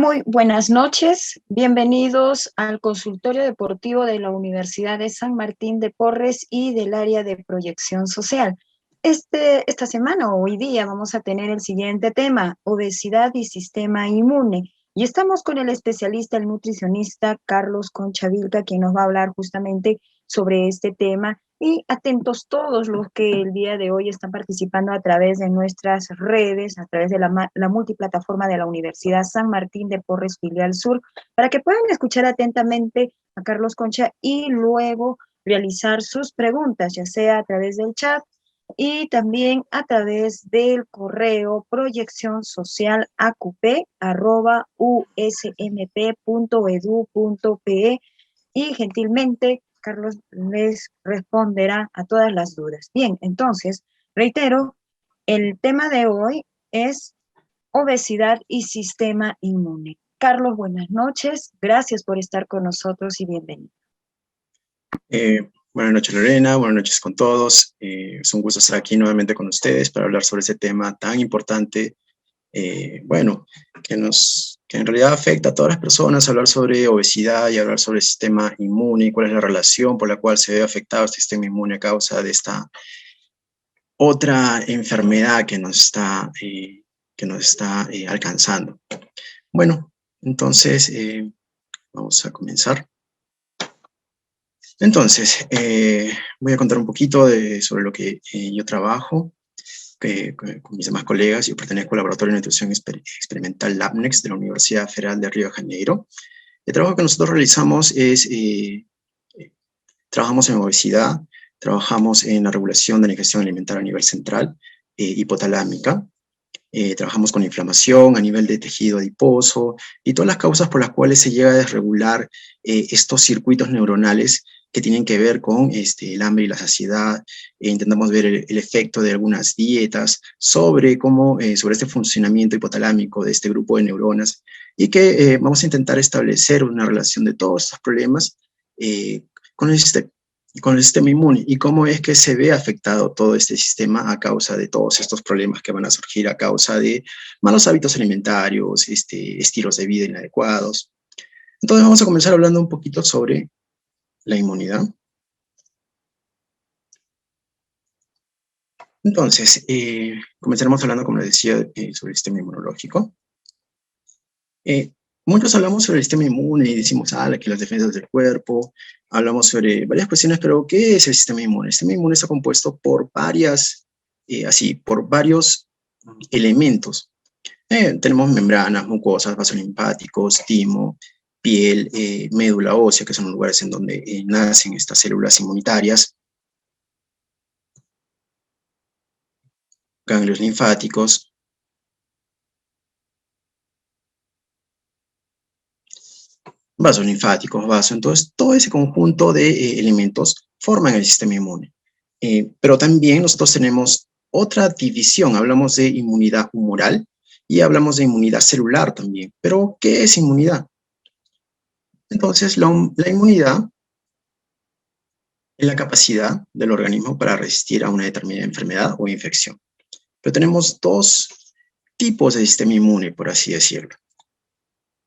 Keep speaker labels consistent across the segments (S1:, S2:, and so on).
S1: Muy buenas noches, bienvenidos al consultorio deportivo de la Universidad de San Martín de Porres y del área de proyección social. Esta semana o hoy día vamos a tener el siguiente tema, obesidad y sistema inmune. Y estamos con el especialista, el nutricionista Carlos Concha Vilca, quien nos va a hablar justamente sobre este tema. Y atentos todos los que el día de hoy están participando a través de nuestras redes, a través de la multiplataforma de la Universidad San Martín de Porres Filial Sur, para que puedan escuchar atentamente a Carlos Concha y luego realizar sus preguntas, ya sea a través del chat y también a través del correo proyeccionsocial@usmp.edu.pe y gentilmente Carlos les responderá a todas las dudas. Bien, entonces, reitero, el tema de hoy es obesidad y sistema inmune. Carlos, buenas noches. Gracias por estar con nosotros y bienvenido.
S2: Buenas noches, Lorena. Buenas noches con todos. Es un gusto estar aquí nuevamente con ustedes para hablar sobre este tema tan importante, que en realidad afecta a todas las personas, hablar sobre obesidad y hablar sobre el sistema inmune y cuál es la relación por la cual se ve afectado el sistema inmune a causa de esta otra enfermedad que nos está alcanzando. Bueno, entonces vamos a comenzar. Entonces, voy a contar un poquito sobre lo que yo trabajo con mis demás colegas. Yo pertenezco al Laboratorio de Nutrición Experimental LabNex de la Universidad Federal de Río de Janeiro. El trabajo que nosotros realizamos es, trabajamos en obesidad, trabajamos en la regulación de la ingestión alimentaria a nivel central, hipotalámica, trabajamos con inflamación a nivel de tejido adiposo y todas las causas por las cuales se llega a desregular estos circuitos neuronales que tienen que ver con el hambre y la saciedad. Intentamos ver el efecto de algunas dietas sobre este funcionamiento hipotalámico de este grupo de neuronas y que vamos a intentar establecer una relación de todos estos problemas con el sistema inmune y cómo es que se ve afectado todo este sistema a causa de todos estos problemas que van a surgir a causa de malos hábitos alimentarios, estilos de vida inadecuados. Entonces vamos a comenzar hablando un poquito sobre la inmunidad. Entonces, comenzaremos hablando, como les decía, sobre el sistema inmunológico. Muchos hablamos sobre el sistema inmune y decimos, que las defensas del cuerpo, hablamos sobre varias cuestiones, pero ¿qué es el sistema inmune? El sistema inmune está compuesto por por varios elementos. Tenemos membranas, mucosas, vasos linfáticos, timo, piel, médula ósea, que son los lugares en donde nacen estas células inmunitarias, ganglios linfáticos, vasos linfáticos, entonces todo ese conjunto de elementos forman el sistema inmune. Pero también nosotros tenemos otra división, hablamos de inmunidad humoral y hablamos de inmunidad celular también. Pero, ¿qué es inmunidad? Entonces, la inmunidad es la capacidad del organismo para resistir a una determinada enfermedad o infección. Pero tenemos dos tipos de sistema inmune, por así decirlo.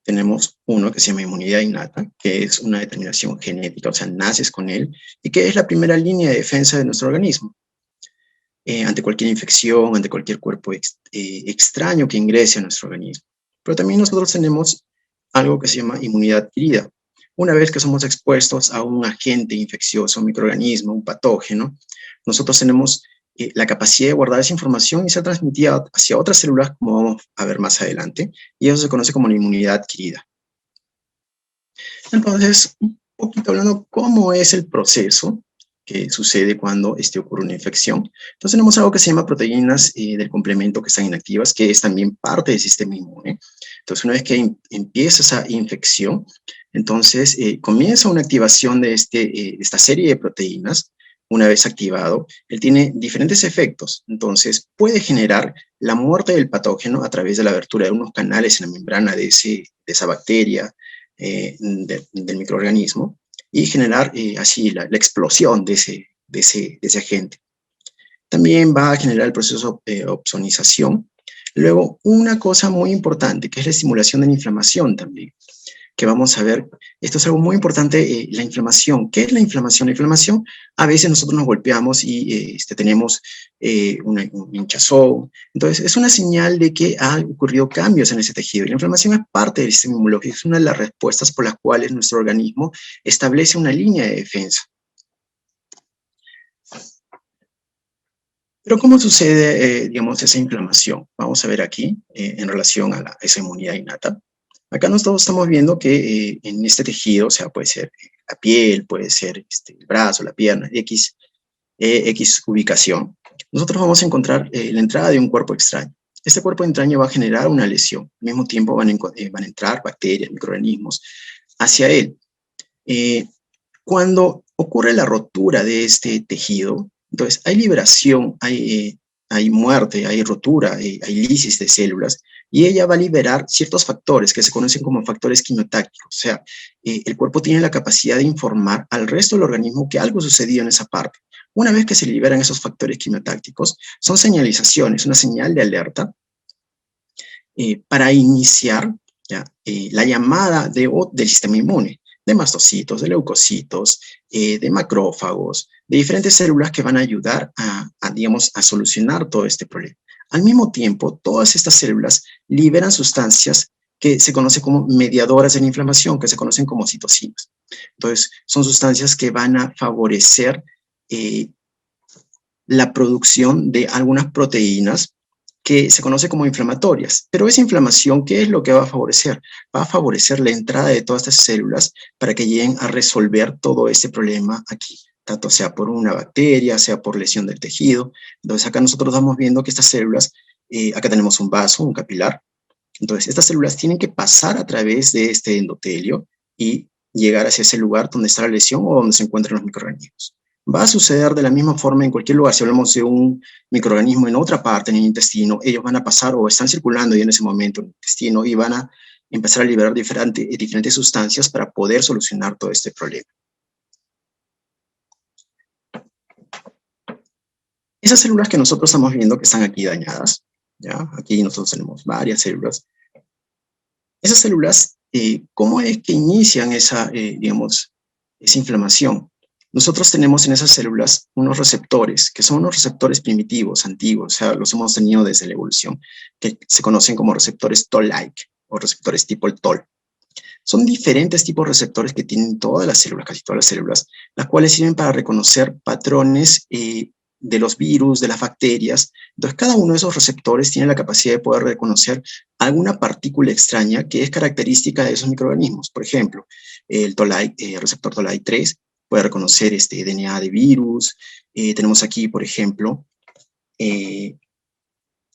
S2: Tenemos uno que se llama inmunidad innata, que es una determinación genética, o sea, naces con él, y que es la primera línea de defensa de nuestro organismo. Ante cualquier infección, ante cualquier cuerpo extraño que ingrese a nuestro organismo. Pero también nosotros tenemos algo que se llama inmunidad adquirida. Una vez que somos expuestos a un agente infeccioso, un microorganismo, un patógeno, nosotros tenemos la capacidad de guardar esa información y ser transmitida hacia otras células, como vamos a ver más adelante, y eso se conoce como la inmunidad adquirida. Entonces, un poquito hablando cómo es el proceso que sucede cuando ocurre una infección. Entonces tenemos algo que se llama proteínas del complemento que están inactivas, que es también parte del sistema inmune. Entonces una vez que empieza esa infección, entonces comienza una activación de esta serie de proteínas. Una vez activado, él tiene diferentes efectos. Entonces puede generar la muerte del patógeno a través de la abertura de unos canales en la membrana de esa bacteria, del microorganismo, y generar así la explosión de ese agente. También va a generar el proceso de opsonización. Luego, una cosa muy importante, que es la estimulación de la inflamación también, que vamos a ver, esto es algo muy importante, la inflamación. ¿Qué es la inflamación? La inflamación, a veces nosotros nos golpeamos y tenemos un hinchazón. Entonces, es una señal de que han ocurrido cambios en ese tejido. Y la inflamación es parte del sistema inmunológico, es una de las respuestas por las cuales nuestro organismo establece una línea de defensa. Pero ¿cómo sucede, digamos, esa inflamación? Vamos a ver aquí, en relación a esa inmunidad innata. Acá nosotros estamos viendo que en este tejido, o sea, puede ser la piel, puede ser el brazo, la pierna, X ubicación, nosotros vamos a encontrar la entrada de un cuerpo extraño. Este cuerpo extraño va a generar una lesión. Al mismo tiempo van a entrar bacterias, microorganismos hacia él. Cuando ocurre la rotura de este tejido, entonces hay liberación, hay muerte, hay rotura, hay lisis de células, y ella va a liberar ciertos factores que se conocen como factores quimiotácticos. O sea, el cuerpo tiene la capacidad de informar al resto del organismo que algo sucedió en esa parte. Una vez que se liberan esos factores quimiotácticos, son señalizaciones, una señal de alerta para iniciar la llamada del sistema inmune, de mastocitos, de leucocitos, de macrófagos, de diferentes células que van a ayudar digamos, a solucionar todo este problema. Al mismo tiempo, todas estas células liberan sustancias que se conocen como mediadoras de la inflamación, que se conocen como citocinas. Entonces, son sustancias que van a favorecer la producción de algunas proteínas que se conoce como inflamatorias. Pero esa inflamación, ¿qué es lo que va a favorecer? Va a favorecer la entrada de todas estas células para que lleguen a resolver todo este problema aquí, tanto sea por una bacteria, sea por lesión del tejido. Entonces acá nosotros estamos viendo que estas células, acá tenemos un vaso, un capilar. Entonces estas células tienen que pasar a través de este endotelio y llegar hacia ese lugar donde está la lesión o donde se encuentran los microorganismos. Va a suceder de la misma forma en cualquier lugar. Si hablamos de un microorganismo en otra parte, en el intestino, ellos van a pasar o están circulando ya en ese momento en el intestino y van a empezar a liberar diferentes sustancias para poder solucionar todo este problema. Esas células que nosotros estamos viendo que están aquí dañadas, ¿ya? Aquí nosotros tenemos varias células. Esas células, ¿cómo es que inician digamos, esa inflamación? Nosotros tenemos en esas células unos receptores, que son unos receptores primitivos, antiguos, o sea, los hemos tenido desde la evolución, que se conocen como receptores Toll-like, o receptores tipo el Toll. Son diferentes tipos de receptores que tienen todas las células, casi todas las células, las cuales sirven para reconocer patrones de los virus, de las bacterias. Entonces, cada uno de esos receptores tiene la capacidad de poder reconocer alguna partícula extraña que es característica de esos microorganismos. Por ejemplo, el receptor Toll-like 3 puede reconocer DNA de virus. Tenemos aquí, por ejemplo,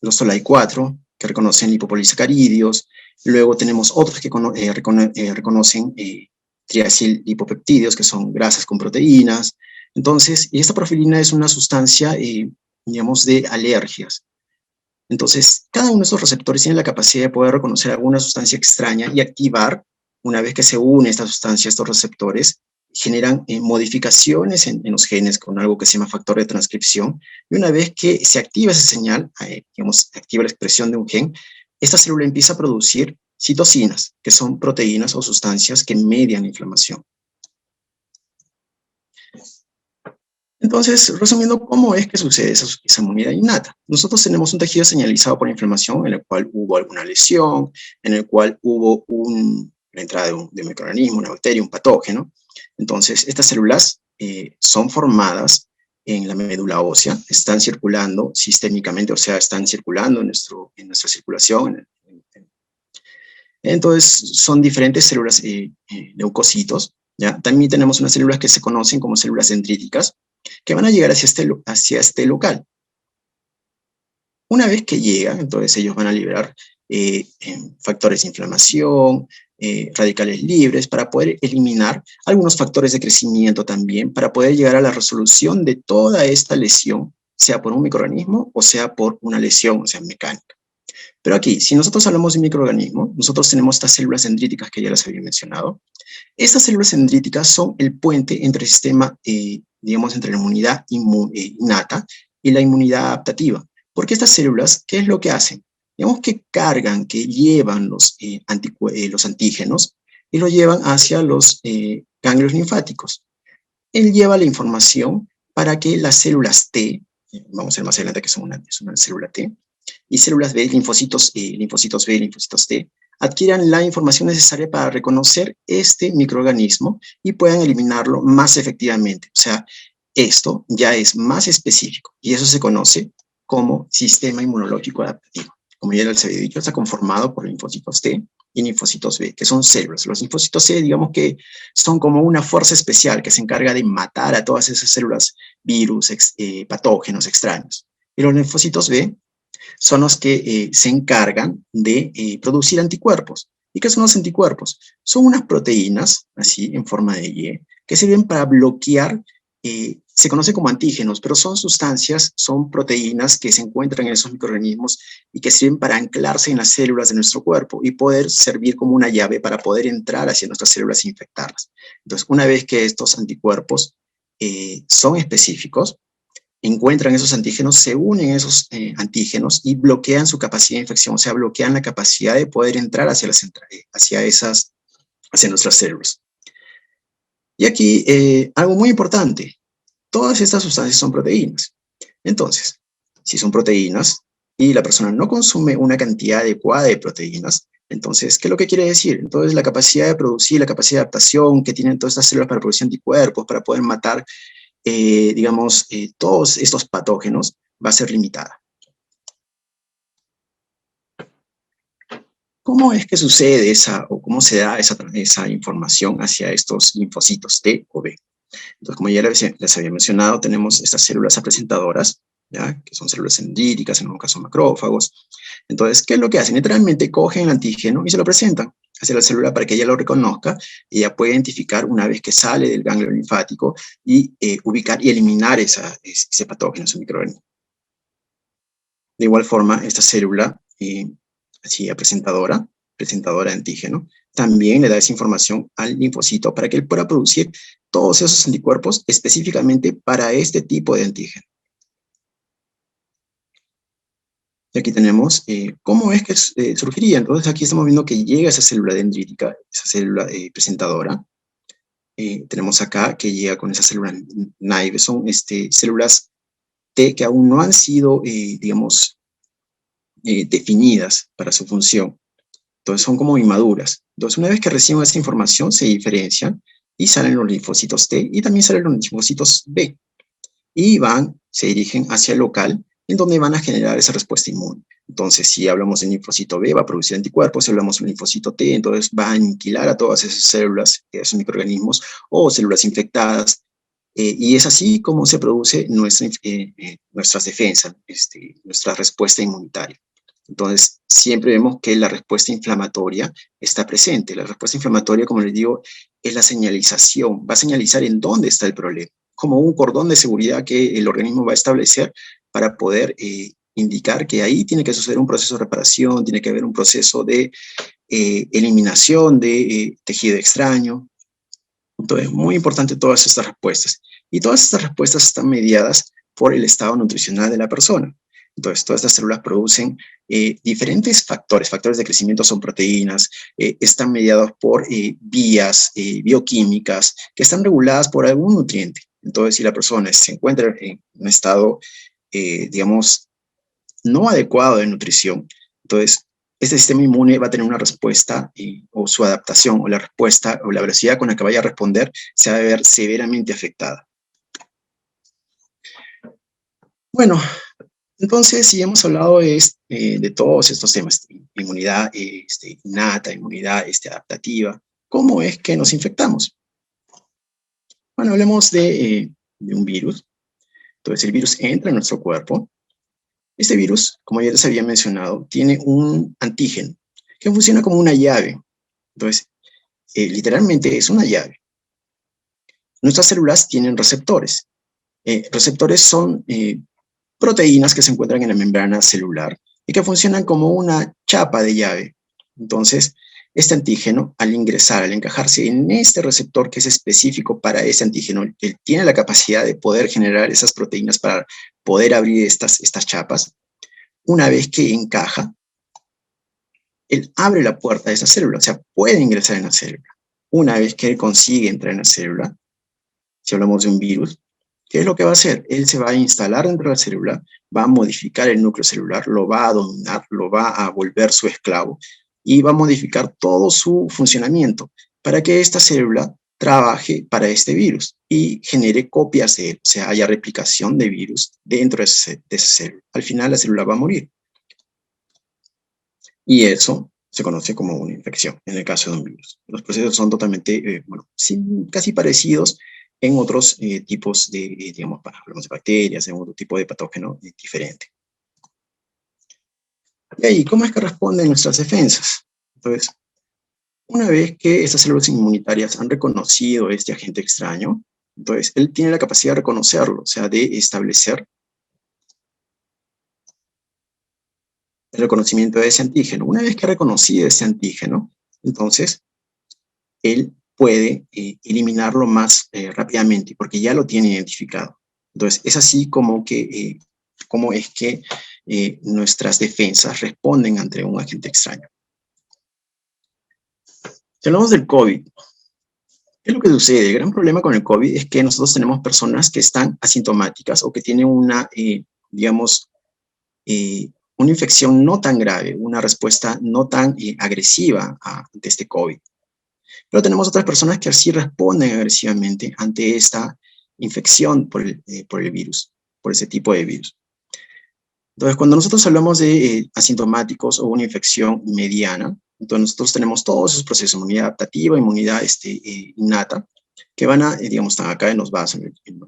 S2: los Toll-like 4, que reconocen lipopolisacaridios. Luego tenemos otros que reconocen triacil-lipopeptídeos, que son grasas con proteínas. Entonces, esta profilina es una sustancia, digamos, de alergias. Entonces, cada uno de esos receptores tiene la capacidad de poder reconocer alguna sustancia extraña y activar, una vez que se une esta sustancia, estos receptores, generan modificaciones en los genes con algo que se llama factor de transcripción, y una vez que se activa esa señal, digamos, activa la expresión de un gen, esta célula empieza a producir citocinas, que son proteínas o sustancias que median la inflamación. Entonces, resumiendo, ¿cómo es que sucede esa inmunidad innata? Nosotros tenemos un tejido señalizado por inflamación en el cual hubo alguna lesión, en el cual hubo la entrada de un microorganismo, una bacteria, un patógeno. Entonces, estas células son formadas en la médula ósea, están circulando sistémicamente, o sea, están circulando en nuestra circulación. Entonces, son diferentes células leucocitos, ¿ya? También tenemos unas células que se conocen como células dendríticas, que van a llegar hacia este local. Una vez que llegan, entonces ellos van a liberar factores de inflamación, radicales libres, para poder eliminar algunos factores de crecimiento también, para poder llegar a la resolución de toda esta lesión, sea por un microorganismo o sea por una lesión, o sea, mecánica. Pero aquí, si nosotros hablamos de un microorganismo, nosotros tenemos estas células dendríticas que ya las había mencionado. Estas células dendríticas son el puente entre el sistema, digamos, entre la inmunidad innata y la inmunidad adaptativa. Porque estas células, ¿qué es lo que hacen? digamos que cargan, que llevan los antígenos y lo llevan hacia los ganglios linfáticos. Él lleva la información para que las células T, vamos a ver más adelante que es una célula T, y células B, linfocitos B, linfocitos T, adquieran la información necesaria para reconocer este microorganismo y puedan eliminarlo más efectivamente. O sea, esto ya es más específico y eso se conoce como sistema inmunológico adaptativo. Como ya les había dicho, está conformado por linfocitos T y linfocitos B, que son células. Los linfocitos C, digamos que son como una fuerza especial que se encarga de matar a todas esas células, virus, patógenos extraños. Y los linfocitos B son los que se encargan de producir anticuerpos. ¿Y qué son los anticuerpos? Son unas proteínas, así en forma de Y, que sirven para bloquear, se conoce como antígenos, pero son sustancias, son proteínas que se encuentran en esos microorganismos y que sirven para anclarse en las células de nuestro cuerpo y poder servir como una llave para poder entrar hacia nuestras células e infectarlas. Entonces, una vez que estos anticuerpos son específicos, encuentran esos antígenos, se unen a esos antígenos y bloquean su capacidad de infección, o sea, bloquean la capacidad de poder entrar hacia nuestras células. Y aquí, algo muy importante, todas estas sustancias son proteínas. Entonces, si son proteínas y la persona no consume una cantidad adecuada de proteínas, entonces, ¿qué es lo que quiere decir? Entonces, la capacidad de producir, la capacidad de adaptación que tienen todas estas células para producir anticuerpos, para poder matar todos estos patógenos, va a ser limitada. ¿Cómo es que sucede o cómo se da esa información hacia estos linfocitos T o B? Entonces, como ya les había mencionado, tenemos estas células presentadoras, ¿ya? Que son células dendríticas, en un caso macrófagos. Entonces, ¿qué es lo que hacen? Literalmente cogen el antígeno y se lo presentan hacia la célula para que ella lo reconozca y ella puede identificar una vez que sale del ganglio linfático y ubicar y eliminar ese patógeno, ese microorganismo. De igual forma, esta célula presentadora de antígeno, también le da esa información al linfocito para que él pueda producir todos esos anticuerpos específicamente para este tipo de antígeno. Y aquí tenemos cómo es que surgiría. Entonces aquí estamos viendo que llega esa célula dendrítica, esa célula presentadora. Tenemos acá que llega con esa célula naive. Son células T que aún no han sido, digamos, definidas para su función. Entonces son como inmaduras. Entonces una vez que reciben esa información se diferencian y salen los linfocitos T y también salen los linfocitos B. Y se dirigen hacia el local en donde van a generar esa respuesta inmune. Entonces, si hablamos del linfocito B, va a producir anticuerpos. Si hablamos del linfocito T, entonces va a aniquilar a todas esas células, esos microorganismos o células infectadas. Y es así como se produce nuestras defensas, nuestra respuesta inmunitaria. Entonces, siempre vemos que la respuesta inflamatoria está presente. La respuesta inflamatoria, como les digo, es la señalización. Va a señalizar en dónde está el problema, como un cordón de seguridad que el organismo va a establecer para poder indicar que ahí tiene que suceder un proceso de reparación, tiene que haber un proceso de eliminación de tejido extraño. Entonces, muy importante todas estas respuestas. Y todas estas respuestas están mediadas por el estado nutricional de la persona. Entonces, todas estas células producen diferentes factores de crecimiento, son proteínas, están mediados por vías bioquímicas que están reguladas por algún nutriente. Entonces, si la persona se encuentra en un estado, digamos, no adecuado de nutrición, entonces este sistema inmune va a tener una respuesta o su adaptación o la respuesta o la velocidad con la que vaya a responder se va a ver severamente afectada. Bueno, entonces, si hemos hablado de todos estos temas, inmunidad innata, inmunidad adaptativa, ¿cómo es que nos infectamos? Bueno, hablemos de un virus. Entonces, el virus entra en nuestro cuerpo. Este virus, como ya les había mencionado, tiene un antígeno que funciona como una llave. Entonces, literalmente es una llave. Nuestras células tienen receptores. Receptores son proteínas que se encuentran en la membrana celular y que funcionan como una chapa de llave. Entonces, este antígeno, al encajarse en este receptor que es específico para ese antígeno, él tiene la capacidad de poder generar esas proteínas para poder abrir estas chapas. Una vez que encaja, él abre la puerta de esa célula, o sea, puede ingresar en la célula. Una vez que él consigue entrar en la célula, si hablamos de un virus, ¿qué es lo que va a hacer? Él se va a instalar dentro de la célula, va a modificar el núcleo celular, lo va a dominar, lo va a volver su esclavo y va a modificar todo su funcionamiento para que esta célula trabaje para este virus y genere copias de él, o sea, haya replicación de virus dentro de esa célula. Al final la célula va a morir. Y eso se conoce como una infección, en el caso de un virus. Los procesos son totalmente, casi parecidos en otros tipos de, digamos, hablamos de bacterias, en otro tipo de patógeno diferente. Y ahí, ¿cómo es que responden nuestras defensas? Entonces, una vez que estas células inmunitarias han reconocido este agente extraño, entonces él tiene la capacidad de reconocerlo, o sea, de establecer el reconocimiento de ese antígeno. Una vez que ha reconocido ese antígeno, entonces él puede eliminarlo más rápidamente porque ya lo tiene identificado. Entonces, es así como es que nuestras defensas responden ante un agente extraño. Si hablamos del COVID, ¿qué es lo que sucede? El gran problema con el COVID es que nosotros tenemos personas que están asintomáticas o que tienen una, una infección no tan grave, una respuesta no tan agresiva ante este COVID. Pero tenemos otras personas que así responden agresivamente ante esta infección por el virus, por ese tipo de virus. Entonces, cuando nosotros hablamos de asintomáticos o una infección mediana, entonces nosotros tenemos todos esos procesos, inmunidad adaptativa, inmunidad innata, que van a, están acá en los vasos, en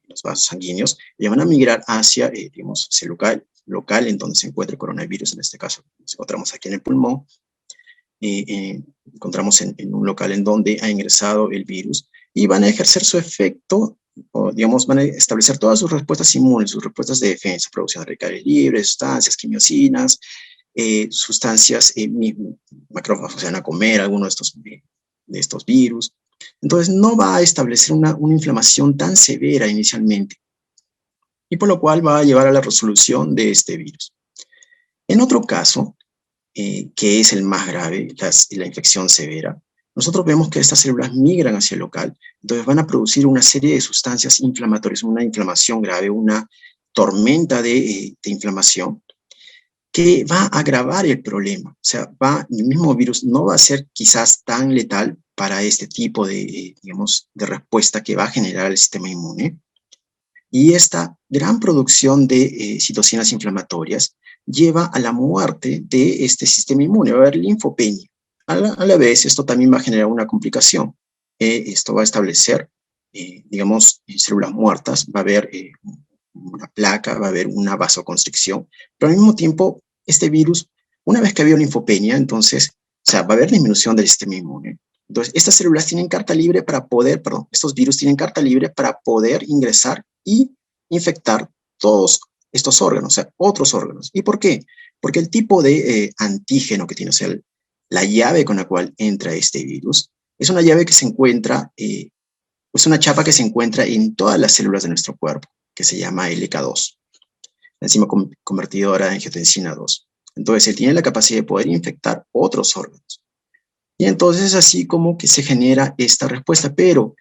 S2: los vasos sanguíneos, y van a migrar hacia, ese local en donde se encuentra el coronavirus, en este caso nos encontramos aquí en el pulmón, encontramos en un local en donde ha ingresado el virus y van a ejercer su efecto, o van a establecer todas sus respuestas inmunes, sus respuestas de defensa, producción de radicales libres, sustancias, quimiosinas, sustancias macrófagos, o sea, van a comer alguno de estos virus. Entonces no va a establecer una inflamación tan severa inicialmente, y por lo cual va a llevar a la resolución de este virus. En otro caso, que es el más grave, la infección severa, nosotros vemos que estas células migran hacia el local, entonces van a producir una serie de sustancias inflamatorias, una inflamación grave, una tormenta de inflamación, que va a agravar el problema. O sea, el mismo virus no va a ser quizás tan letal para este tipo de, de respuesta que va a generar el sistema inmune. Y esta gran producción de citocinas inflamatorias lleva a la muerte de este sistema inmune, va a haber linfopenia. A la vez, esto también va a generar una complicación. Esto va a establecer, células muertas, va a haber una placa, va a haber una vasoconstricción, pero al mismo tiempo, este virus, una vez que ha habido linfopenia, entonces, va a haber disminución del sistema inmune. Entonces, estas células tienen carta libre para poder, estos virus tienen carta libre para poder ingresar y infectar todos estos órganos, o sea, otros órganos. ¿Y por qué? Porque el tipo de antígeno que tiene, o sea, la llave con la cual entra este virus, es una llave que se encuentra, es una chapa que se encuentra en todas las células de nuestro cuerpo, que se llama LK2, la enzima convertidora de angiotensina 2. Entonces, él tiene la capacidad de poder infectar otros órganos. Y entonces es así como que se genera esta respuesta. Pero,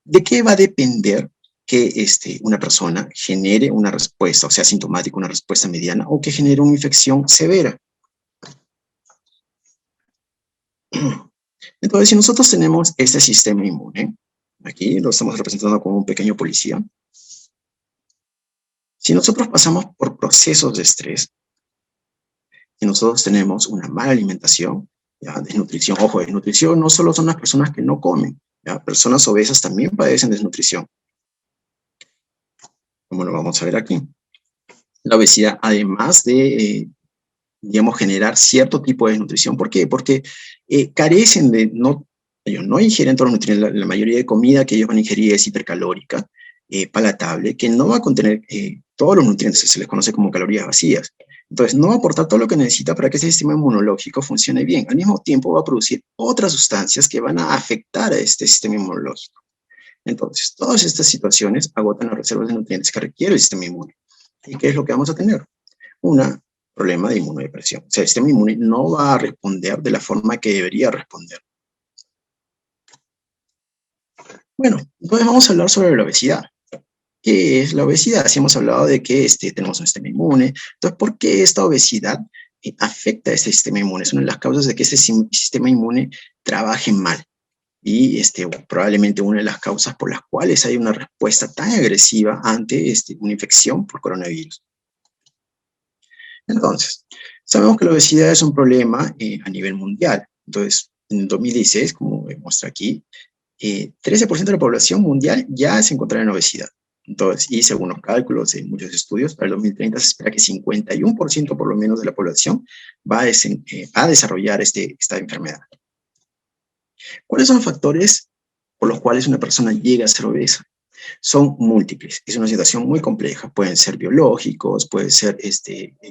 S2: ¿de qué va a depender que una persona genere una respuesta, o sea, sintomática, una respuesta mediana, o que genere una infección severa? Entonces, si nosotros tenemos este sistema inmune, aquí lo estamos representando como un pequeño policía, si nosotros pasamos por procesos de estrés, si nosotros tenemos una mala alimentación, ¿ya? Desnutrición, ojo, desnutrición no solo son las personas que no comen, ¿ya? Personas obesas también padecen desnutrición, como lo vamos a ver aquí. La obesidad, además de, generar cierto tipo de desnutrición. ¿Por qué? Porque carecen de, ellos no ingieren todos los nutrientes, la mayoría de comida que ellos van a ingerir es hipercalórica, palatable, que no va a contener todos los nutrientes, se les conoce como calorías vacías. Entonces, no va a aportar todo lo que necesita para que ese sistema inmunológico funcione bien. Al mismo tiempo, va a producir otras sustancias que van a afectar a este sistema inmunológico. Entonces, todas estas situaciones agotan las reservas de nutrientes que requiere el sistema inmune. ¿Y qué es lo que vamos a tener? Una problema de inmunodepresión. O sea, el sistema inmune no va a responder de la forma que debería responder. Bueno, entonces vamos a hablar sobre la obesidad. ¿Qué es la obesidad? Si hemos hablado de que tenemos un sistema inmune. Entonces, ¿por qué esta obesidad afecta a este sistema inmune? Es una de las causas de que este sistema inmune trabaje mal. Y probablemente una de las causas por las cuales hay una respuesta tan agresiva ante una infección por coronavirus. Entonces, sabemos que la obesidad es un problema a nivel mundial. Entonces, en 2016, como muestra aquí, 13% de la población mundial ya se encontrará en obesidad. Entonces, y según los cálculos de muchos estudios, para el 2030 se espera que 51% por lo menos de la población va a desarrollar esta enfermedad. ¿Cuáles son los factores por los cuales una persona llega a ser obesa? Son múltiples, es una situación muy compleja, pueden ser biológicos, puede ser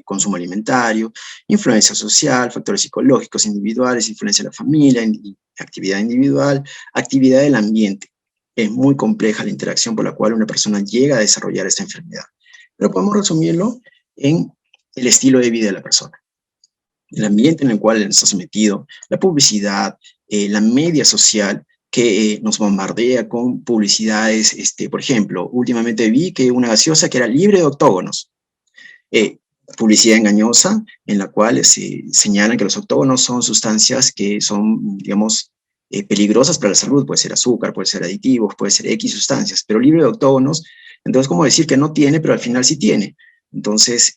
S2: consumo alimentario, influencia social, factores psicológicos individuales, influencia de la familia, actividad individual, actividad del ambiente. Es muy compleja la interacción por la cual una persona llega a desarrollar esta enfermedad, pero podemos resumirlo en el estilo de vida de la persona. El ambiente en el cual está sometido, la publicidad, la media social, que nos bombardea con publicidades. Por ejemplo, últimamente vi que una gaseosa que era libre de octógonos. Publicidad engañosa en la cual se señalan que los octógonos son sustancias que son, digamos, peligrosas para la salud. Puede ser azúcar, puede ser aditivos, puede ser X sustancias, pero libre de octógonos. Entonces, ¿cómo decir que no tiene, pero al final sí tiene? Entonces,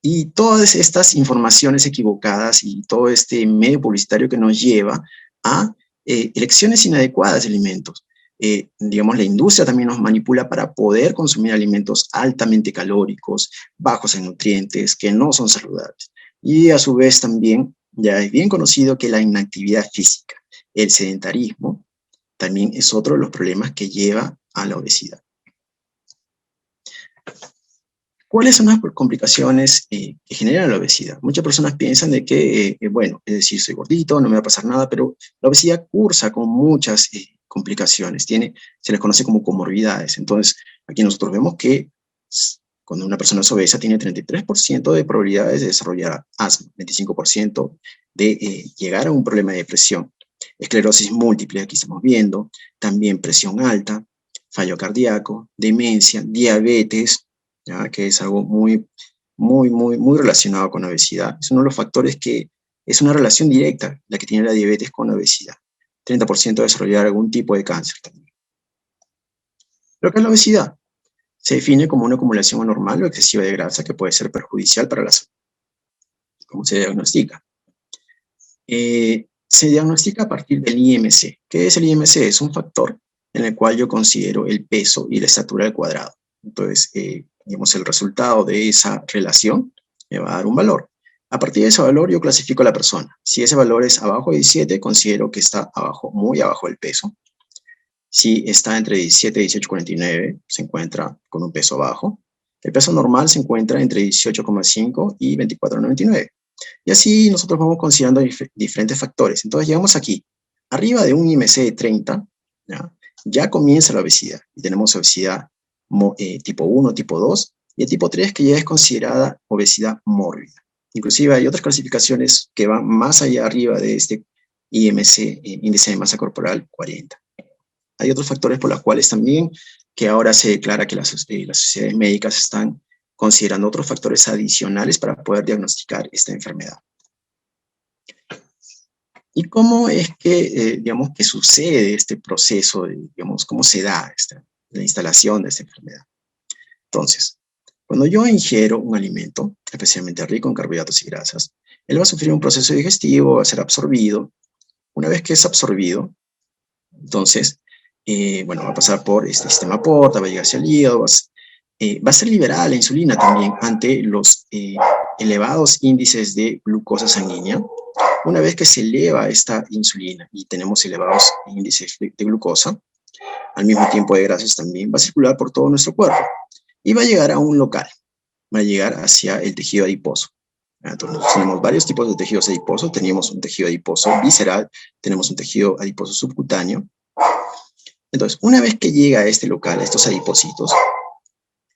S2: y todas estas informaciones equivocadas y todo este medio publicitario que nos lleva a elecciones inadecuadas de alimentos. Digamos, la industria también nos manipula para poder consumir alimentos altamente calóricos, bajos en nutrientes, que no son saludables. Y a su vez también ya es bien conocido que la inactividad física, el sedentarismo, también es otro de los problemas que lleva a la obesidad. ¿Cuáles son las complicaciones que generan la obesidad? Muchas personas piensan de que, bueno, es decir, soy gordito, no me va a pasar nada, pero la obesidad cursa con muchas complicaciones, se les conoce como comorbilidades. Entonces, aquí nosotros vemos que cuando una persona es obesa tiene 33% de probabilidades de desarrollar asma, 25% de llegar a un problema de depresión, esclerosis múltiple, aquí estamos viendo, también presión alta, fallo cardíaco, demencia, diabetes, ¿ya? Que es algo muy relacionado con la obesidad. Es uno de los factores que es una relación directa la que tiene la diabetes con la obesidad. 30% de desarrollar algún tipo de cáncer también. ¿Pero qué es la obesidad? Se define como una acumulación anormal o excesiva de grasa que puede ser perjudicial para la salud. ¿Cómo se diagnostica? Se diagnostica a partir del IMC. ¿Qué es el IMC? Es un factor en el cual yo considero el peso y la estatura al cuadrado. Entonces, digamos, el resultado de esa relación me va a dar un valor. A partir de ese valor yo clasifico a la persona. Si ese valor es abajo de 17, considero que está muy abajo del peso. Si está entre 17 y 18,49, se encuentra con un peso bajo. El peso normal se encuentra entre 18,5 y 24,99. Y así nosotros vamos considerando diferentes factores. Entonces llegamos aquí. Arriba de un IMC de 30, ya comienza la obesidad. Y tenemos obesidad tipo 1, tipo 2, y el tipo 3 que ya es considerada obesidad mórbida. Inclusive hay otras clasificaciones que van más allá arriba de este IMC, índice de masa corporal 40. Hay otros factores por los cuales también que ahora se declara que las sociedades médicas están considerando otros factores adicionales para poder diagnosticar esta enfermedad. ¿Y cómo es que, digamos, que sucede este proceso, digamos, cómo se da la instalación de esta enfermedad? Entonces, cuando yo ingiero un alimento, especialmente rico en carbohidratos y grasas, él va a sufrir un proceso digestivo, va a ser absorbido. Una vez que es absorbido, entonces, bueno, va a pasar por este sistema porta, va a llegar hacia el hígado, va a ser liberada la insulina también ante los elevados índices de glucosa sanguínea. Una vez que se eleva esta insulina y tenemos elevados índices de glucosa, al mismo tiempo de grasas también, va a circular por todo nuestro cuerpo y va a llegar a un local, va a llegar hacia el tejido adiposo. Entonces, tenemos varios tipos de tejidos adiposos. Tenemos un tejido adiposo visceral, tenemos un tejido adiposo subcutáneo. Entonces, una vez que llega a este local, a estos adipocitos,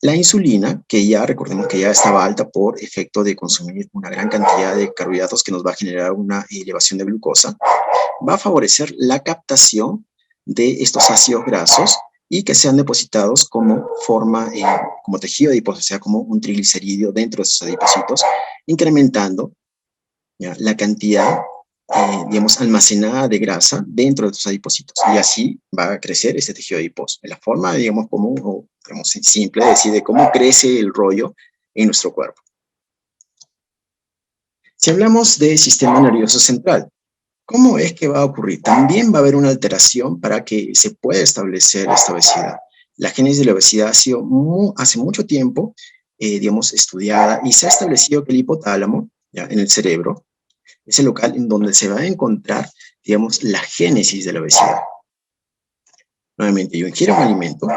S2: La insulina, que ya recordemos que ya estaba alta por efecto de consumir una gran cantidad de carbohidratos que nos va a generar una elevación de glucosa, va a favorecer la captación de estos ácidos grasos y que sean depositados como como tejido adiposo, o sea, como un triglicérido dentro de esos adipocitos, incrementando ¿ya? La cantidad, digamos, almacenada de grasa dentro de estos adipocitos. Y así va a crecer este tejido adiposo. Es la forma, digamos, común o digamos, simple de decir de cómo crece el rollo en nuestro cuerpo. Si hablamos del sistema nervioso central, ¿cómo es que va a ocurrir? También va a haber una alteración para que se pueda establecer esta obesidad. La génesis de la obesidad ha sido hace mucho tiempo, digamos, estudiada y se ha establecido que el hipotálamo, ¿ya? En el cerebro, es el local en donde se va a encontrar, digamos, la génesis de la obesidad. Nuevamente, yo ingiero un alimento,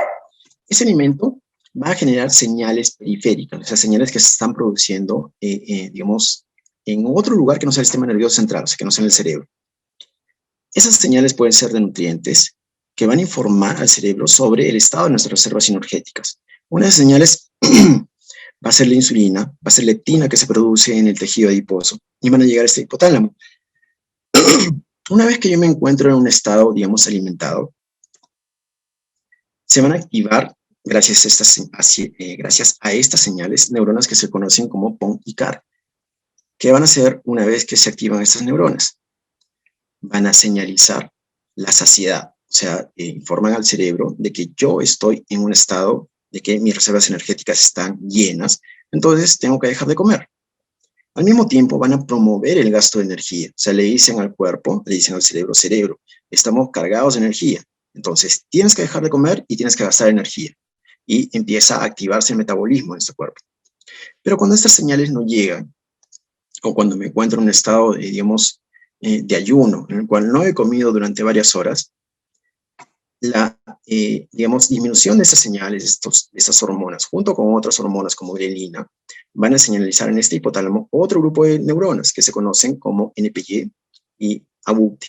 S2: ese alimento va a generar señales periféricas, o sea, señales que se están produciendo, digamos, en otro lugar que no sea el sistema nervioso central, o sea, que no sea en el cerebro. Esas señales pueden ser de nutrientes que van a informar al cerebro sobre el estado de nuestras reservas energéticas. Una de esas señales va a ser la insulina, va a ser la leptina que se produce en el tejido adiposo y van a llegar a este hipotálamo. Una vez que yo me encuentro en un estado, digamos, alimentado, se van a activar, gracias a estas señales, neuronas que se conocen como PON y CAR. ¿Qué van a hacer una vez que se activan estas neuronas? Van a señalizar la saciedad, o sea, informan al cerebro de que yo estoy en un estado de que mis reservas energéticas están llenas, entonces tengo que dejar de comer. Al mismo tiempo van a promover el gasto de energía, o sea, le dicen al cuerpo, le dicen al cerebro, estamos cargados de energía, entonces tienes que dejar de comer y tienes que gastar energía. Y empieza a activarse el metabolismo en este cuerpo. Pero cuando estas señales no llegan, o cuando me encuentro en un estado, digamos, de ayuno, en el cual no he comido durante varias horas, la, digamos, disminución de esas señales, de estas hormonas, junto con otras hormonas como grelina, van a señalizar en este hipotálamo otro grupo de neuronas que se conocen como NPY y ABUT.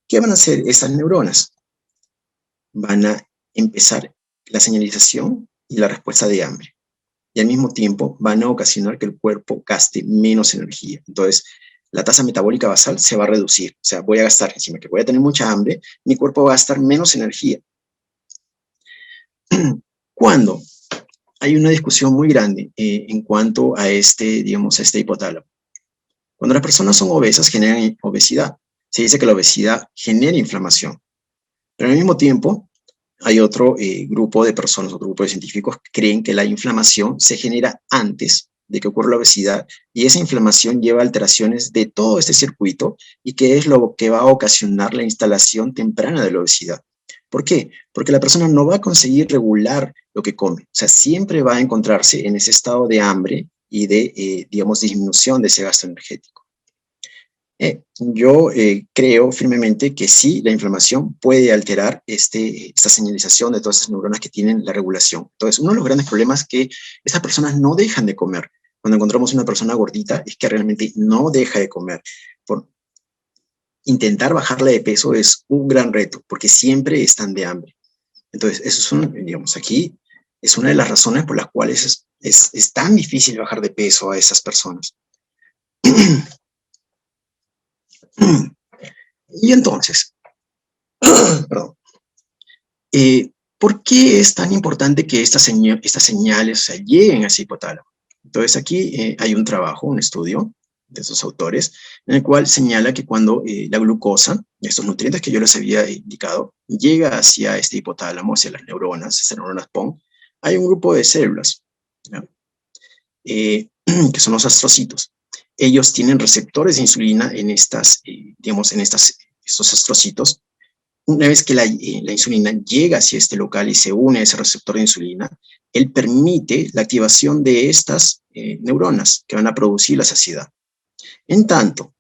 S2: ¿Qué van a hacer estas neuronas? Van a empezar la señalización y la respuesta de hambre. Y al mismo tiempo van a ocasionar que el cuerpo gaste menos energía. Entonces, la tasa metabólica basal se va a reducir. O sea, voy a gastar, encima que voy a tener mucha hambre, mi cuerpo va a gastar menos energía. ¿Cuándo? Hay una discusión muy grande en cuanto a digamos, a este hipotálamo. Cuando las personas son obesas, generan obesidad. Se dice que la obesidad genera inflamación. Pero al mismo tiempo, hay otro grupo de personas, otro grupo de científicos que creen que la inflamación se genera antes de que ocurra la obesidad y esa inflamación lleva a alteraciones de todo este circuito y que es lo que va a ocasionar la instalación temprana de la obesidad. ¿Por qué? Porque la persona no va a conseguir regular lo que come. O sea, siempre va a encontrarse en ese estado de hambre y de, digamos, disminución de ese gasto energético. Yo creo firmemente que sí, la inflamación puede alterar esta señalización de todas esas neuronas que tienen la regulación. Entonces, uno de los grandes problemas es que esas personas no dejan de comer. Cuando encontramos una persona gordita, es que realmente no deja de comer. Por intentar bajarla de peso es un gran reto, porque siempre están de hambre. Entonces, eso es digamos, aquí es una de las razones por las cuales es tan difícil bajar de peso a esas personas. Y entonces, perdón, ¿por qué es tan importante que estas señales, o sea, lleguen a ese hipotálamo? Entonces aquí hay un trabajo, un estudio de esos autores, en el cual señala que cuando la glucosa, estos nutrientes que yo les había indicado, llega hacia este hipotálamo, hacia las neuronas, esas neuronas PON, hay un grupo de células, que son los astrocitos. Ellos tienen receptores de insulina en digamos, en estos astrocitos. Una vez que la insulina llega hacia este local y se une a ese receptor de insulina, él permite la activación de estas neuronas que van a producir la saciedad. En tanto,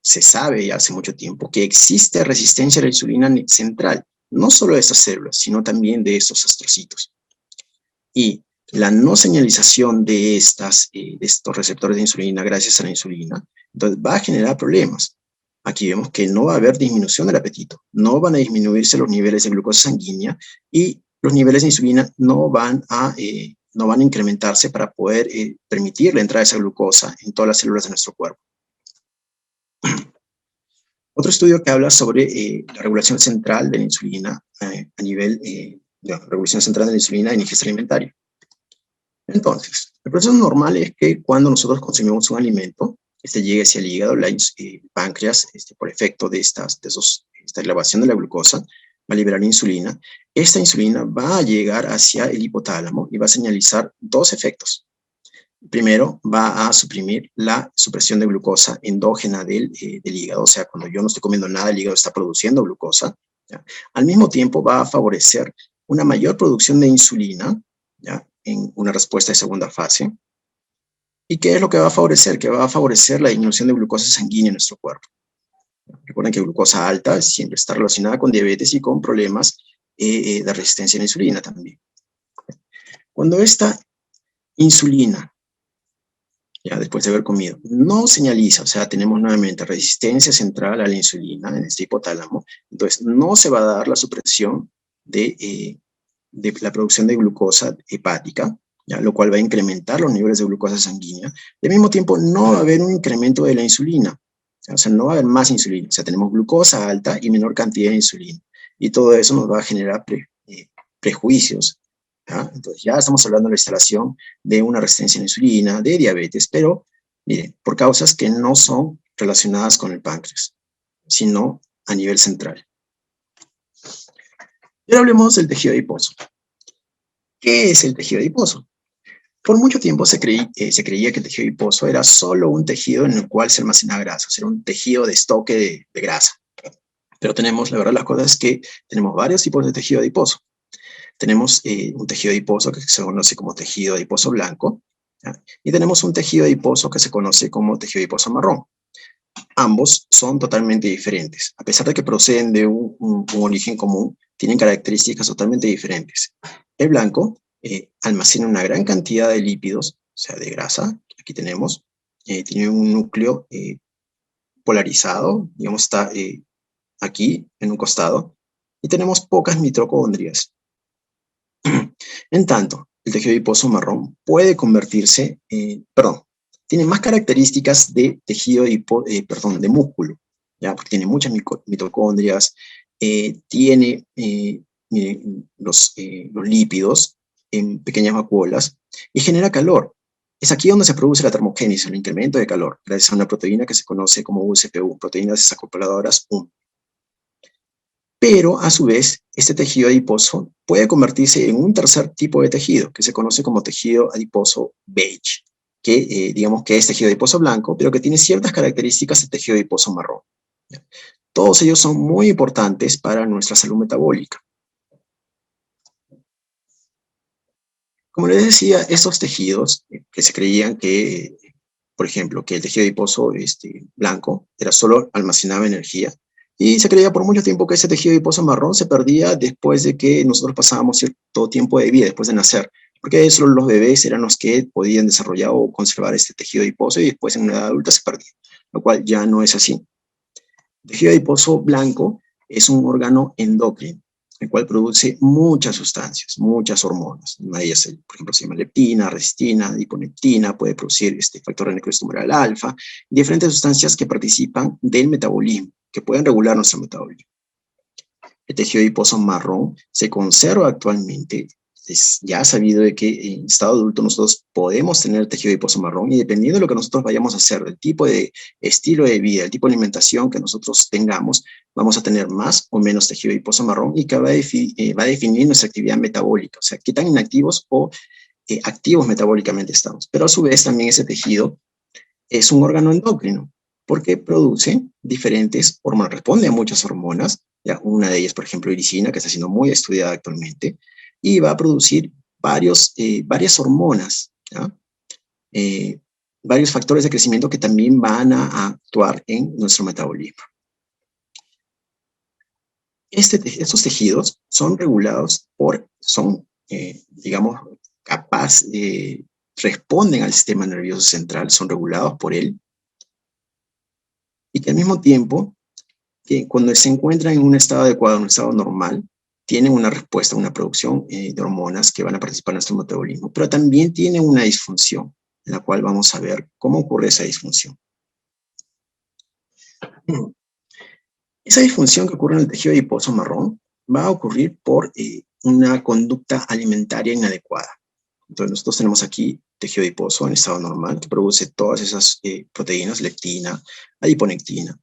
S2: se sabe ya hace mucho tiempo que existe resistencia a la insulina central, no solo de estas células, sino también de estos astrocitos. Y la no señalización de estos receptores de insulina gracias a la insulina, entonces va a generar problemas. Aquí vemos que no va a haber disminución del apetito, no van a disminuirse los niveles de glucosa sanguínea y los niveles de insulina no van a incrementarse para poder permitir la entrada de esa glucosa en todas las células de nuestro cuerpo. Otro estudio que habla sobre la regulación central de la insulina a nivel de la regulación central de la insulina en ingesta alimentaria. Entonces, el proceso normal es que cuando nosotros consumimos un alimento, llegue hacia el hígado, el páncreas, por efecto de esta elevación de la glucosa, va a liberar insulina. Esta insulina va a llegar hacia el hipotálamo y va a señalizar dos efectos. Primero, va a suprimir la supresión de glucosa endógena del hígado, o sea, cuando yo no estoy comiendo nada, el hígado está produciendo glucosa, ¿ya? Al mismo tiempo, va a favorecer una mayor producción de insulina, ¿ya?, en una respuesta de segunda fase. ¿Y qué es lo que va a favorecer? Que va a favorecer la disminución de glucosa sanguínea en nuestro cuerpo. Recuerden que glucosa alta siempre está relacionada con diabetes y con problemas de resistencia a la insulina también. Cuando esta insulina, ya después de haber comido, no señaliza, o sea, tenemos nuevamente resistencia central a la insulina en este hipotálamo, entonces no se va a dar la supresión de la producción de glucosa hepática, ¿ya?, lo cual va a incrementar los niveles de glucosa sanguínea, y al mismo tiempo no va a haber un incremento de la insulina, o sea, no va a haber más insulina, o sea, tenemos glucosa alta y menor cantidad de insulina, y todo eso nos va a generar prejuicios, ¿ya? Entonces ya estamos hablando de la instalación de una resistencia a la insulina, de diabetes, pero, miren, por causas que no son relacionadas con el páncreas, sino a nivel central. Y ahora hablemos del tejido adiposo. ¿Qué es el tejido adiposo? Por mucho tiempo se creía que el tejido adiposo era solo un tejido en el cual se almacenaba grasa, o sea, era un tejido de estoque de grasa. Pero la verdad, las cosas es que tenemos varios tipos de tejido adiposo. Tenemos un tejido adiposo que se conoce como tejido adiposo blanco, ¿ya?, y tenemos un tejido adiposo que se conoce como tejido adiposo marrón. Ambos son totalmente diferentes. A pesar de que proceden de un origen común, tienen características totalmente diferentes. El blanco almacena una gran cantidad de lípidos, o sea, de grasa. Aquí tenemos, tiene un núcleo polarizado, digamos, está aquí en un costado, y tenemos pocas mitocondrias. En tanto, el tejido adiposo marrón puede convertirse, tiene más características de tejido de músculo, ¿ya?, porque tiene muchas mitocondrias, tiene los lípidos en pequeñas vacuolas y genera calor. Es aquí donde se produce la termogénesis, el incremento de calor, gracias a una proteína que se conoce como USP1, proteínas desacopladoras 1. Pero, a su vez, este tejido adiposo puede convertirse en un tercer tipo de tejido, que se conoce como tejido adiposo beige, que digamos que es tejido adiposo blanco, pero que tiene ciertas características de tejido adiposo marrón. Todos ellos son muy importantes para nuestra salud metabólica. Como les decía, estos tejidos que se creían que, por ejemplo, que el tejido adiposo blanco solo almacenaba energía, y se creía por mucho tiempo que ese tejido adiposo marrón se perdía después de que nosotros pasábamos cierto tiempo de vida, después de nacer, porque solo los bebés eran los que podían desarrollar o conservar este tejido adiposo y después en una edad adulta se perdía, lo cual ya no es así. El tejido adiposo blanco es un órgano endocrino, el cual produce muchas sustancias, muchas hormonas. Una de ellas, por ejemplo, se llama leptina, restina, adiponectina, puede producir factor de necrosis tumoral alfa, diferentes sustancias que participan del metabolismo, que pueden regular nuestro metabolismo. El tejido adiposo marrón se conserva actualmente. Es ya sabido de que en estado adulto nosotros podemos tener tejido adiposo marrón, y dependiendo de lo que nosotros vayamos a hacer, del tipo de estilo de vida, el tipo de alimentación que nosotros tengamos, vamos a tener más o menos tejido adiposo marrón, y que va a definir nuestra actividad metabólica, o sea, qué tan inactivos o activos metabólicamente estamos. Pero a su vez también ese tejido es un órgano endocrino, porque produce diferentes hormonas, responde a muchas hormonas, ¿ya? Una de ellas, por ejemplo, iricina, que está siendo muy estudiada actualmente, y va a producir varias hormonas, ¿ya? Varios factores de crecimiento que también van a actuar en nuestro metabolismo. Estos tejidos son regulados digamos, responden al sistema nervioso central, son regulados por él, y que al mismo tiempo, que cuando se encuentran en un estado adecuado, en un estado normal, tienen una respuesta, una producción de hormonas que van a participar en nuestro metabolismo, pero también tienen una disfunción, en la cual vamos a ver cómo ocurre esa disfunción. Esa disfunción que ocurre en el tejido adiposo marrón va a ocurrir por una conducta alimentaria inadecuada. Entonces nosotros tenemos aquí tejido adiposo en estado normal que produce todas esas proteínas, leptina, adiponectina.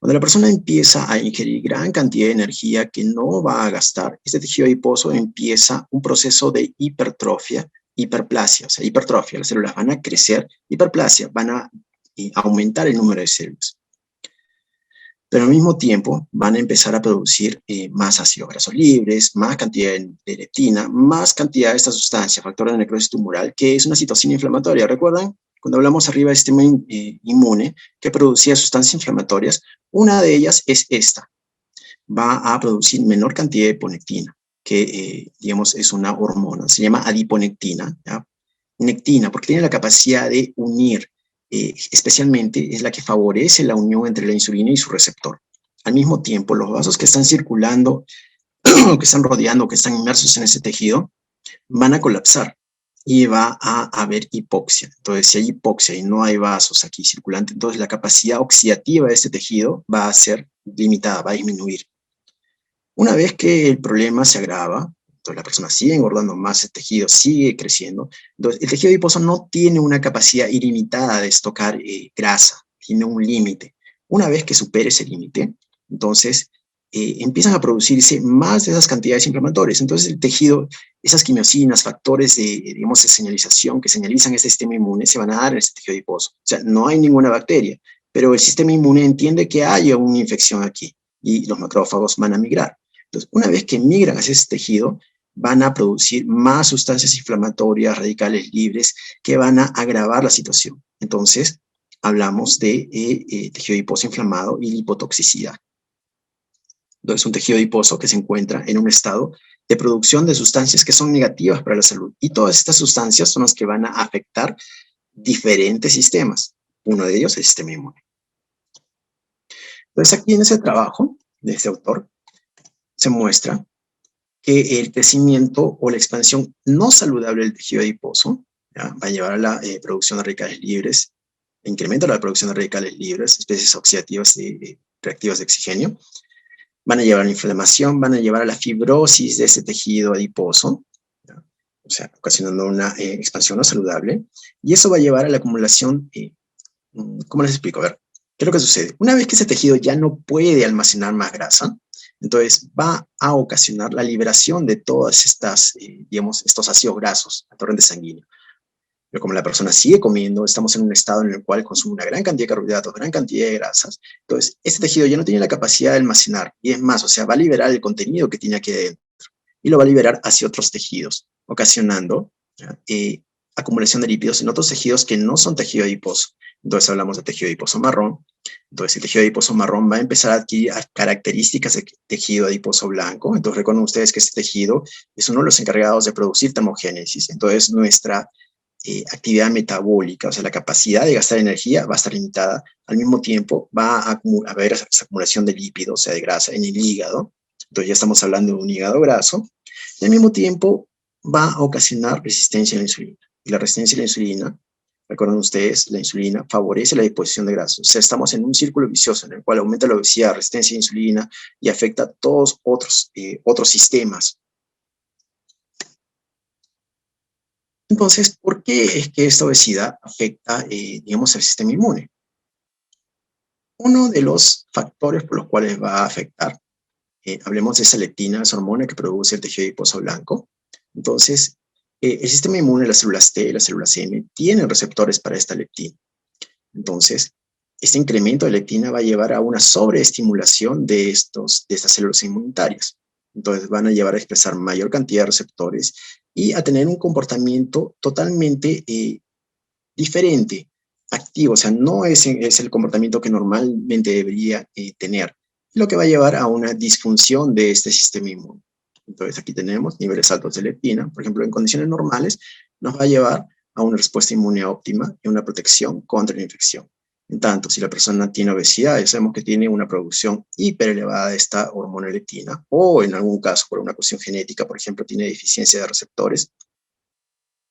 S2: Cuando la persona empieza a ingerir gran cantidad de energía que no va a gastar, este tejido adiposo empieza un proceso de hipertrofia, hiperplasia, o sea, hipertrofia, las células van a crecer, hiperplasia, van a aumentar el número de células. Pero al mismo tiempo van a empezar a producir más ácidos grasos libres, más cantidad de leptina, más cantidad de esta sustancia, factor de necrosis tumoral, que es una citocina inflamatoria. ¿Recuerdan? Cuando hablamos arriba del sistema inmune que producía sustancias inflamatorias, una de ellas es esta. Va a producir menor cantidad de ponectina, que digamos es una hormona, se llama adiponectina, ¿ya? Nectina, porque tiene la capacidad de unir, especialmente es la que favorece la unión entre la insulina y su receptor. Al mismo tiempo, los vasos que están circulando, que están rodeando, que están inmersos en ese tejido, van a colapsar y va a haber hipoxia. Entonces, si hay hipoxia y no hay vasos aquí circulantes, entonces la capacidad oxidativa de este tejido va a ser limitada, va a disminuir. Una vez que el problema se agrava, entonces la persona sigue engordando más, el tejido sigue creciendo, entonces el tejido adiposo no tiene una capacidad ilimitada de estocar grasa, tiene un límite. Una vez que supere ese límite, entonces empiezan a producirse más de esas cantidades inflamatorias. Entonces el tejido, esas quimiosinas, factores digamos, de señalización que señalizan este sistema inmune se van a dar en este tejido adiposo. O sea, no hay ninguna bacteria, pero el sistema inmune entiende que haya una infección aquí y los macrófagos van a migrar. Entonces, una vez que migran hacia ese tejido, van a producir más sustancias inflamatorias, radicales libres, que van a agravar la situación. Entonces, hablamos de tejido adiposo inflamado y lipotoxicidad. Entonces, un tejido adiposo que se encuentra en un estado de producción de sustancias que son negativas para la salud. Y todas estas sustancias son las que van a afectar diferentes sistemas. Uno de ellos es el sistema inmune. Entonces, aquí en ese trabajo de este autor, se muestra que el crecimiento o la expansión no saludable del tejido adiposo, ¿ya?, va a llevar a la producción de radicales libres, incremento de la producción de radicales libres, especies oxidativas reactivas de oxígeno, van a llevar a la inflamación, van a llevar a la fibrosis de ese tejido adiposo, ¿ya?, o sea, ocasionando una expansión no saludable, y eso va a llevar a la acumulación, ¿cómo les explico? A ver, ¿qué es lo que sucede? Una vez que ese tejido ya no puede almacenar más grasa, entonces va a ocasionar la liberación de todas estas, digamos, estos ácidos grasos al torrente sanguíneo. Pero como la persona sigue comiendo, estamos en un estado en el cual consume una gran cantidad de carbohidratos, gran cantidad de grasas, entonces este tejido ya no tiene la capacidad de almacenar, y es más, o sea, va a liberar el contenido que tiene aquí dentro, y lo va a liberar hacia otros tejidos, ocasionando acumulación de lípidos en otros tejidos que no son tejido adiposo. Entonces hablamos de tejido adiposo marrón. Entonces el tejido adiposo marrón va a empezar a adquirir características de tejido adiposo blanco. Entonces recuerden ustedes que este tejido es uno de los encargados de producir termogénesis. Entonces nuestra actividad metabólica, o sea, la capacidad de gastar energía va a estar limitada. Al mismo tiempo va a haber esa acumulación de lípidos, o sea, de grasa en el hígado. Entonces ya estamos hablando de un hígado graso. Y al mismo tiempo va a ocasionar resistencia a la insulina. Y la resistencia a la insulina, recuerden ustedes, la insulina favorece la disposición de grasa. O sea, estamos en un círculo vicioso en el cual aumenta la obesidad, resistencia a la insulina y afecta a todos otros sistemas. Entonces, ¿por qué es que esta obesidad afecta, digamos, al sistema inmune? Uno de los factores por los cuales va a afectar, hablemos de esa leptina, esa hormona que produce el tejido adiposo blanco. Entonces, el sistema inmune, las células T, las células M, tienen receptores para esta leptina. Entonces, este incremento de leptina va a llevar a una sobreestimulación de estas células inmunitarias. Entonces, van a llevar a expresar mayor cantidad de receptores y a tener un comportamiento totalmente diferente, activo. O sea, no es el comportamiento que normalmente debería tener, lo que va a llevar a una disfunción de este sistema inmune. Entonces aquí tenemos niveles altos de leptina, por ejemplo, en condiciones normales nos va a llevar a una respuesta inmune óptima y una protección contra la infección. En tanto, si la persona tiene obesidad, ya sabemos que tiene una producción hiperelevada de esta hormona leptina, o en algún caso, por una cuestión genética, por ejemplo, tiene deficiencia de receptores,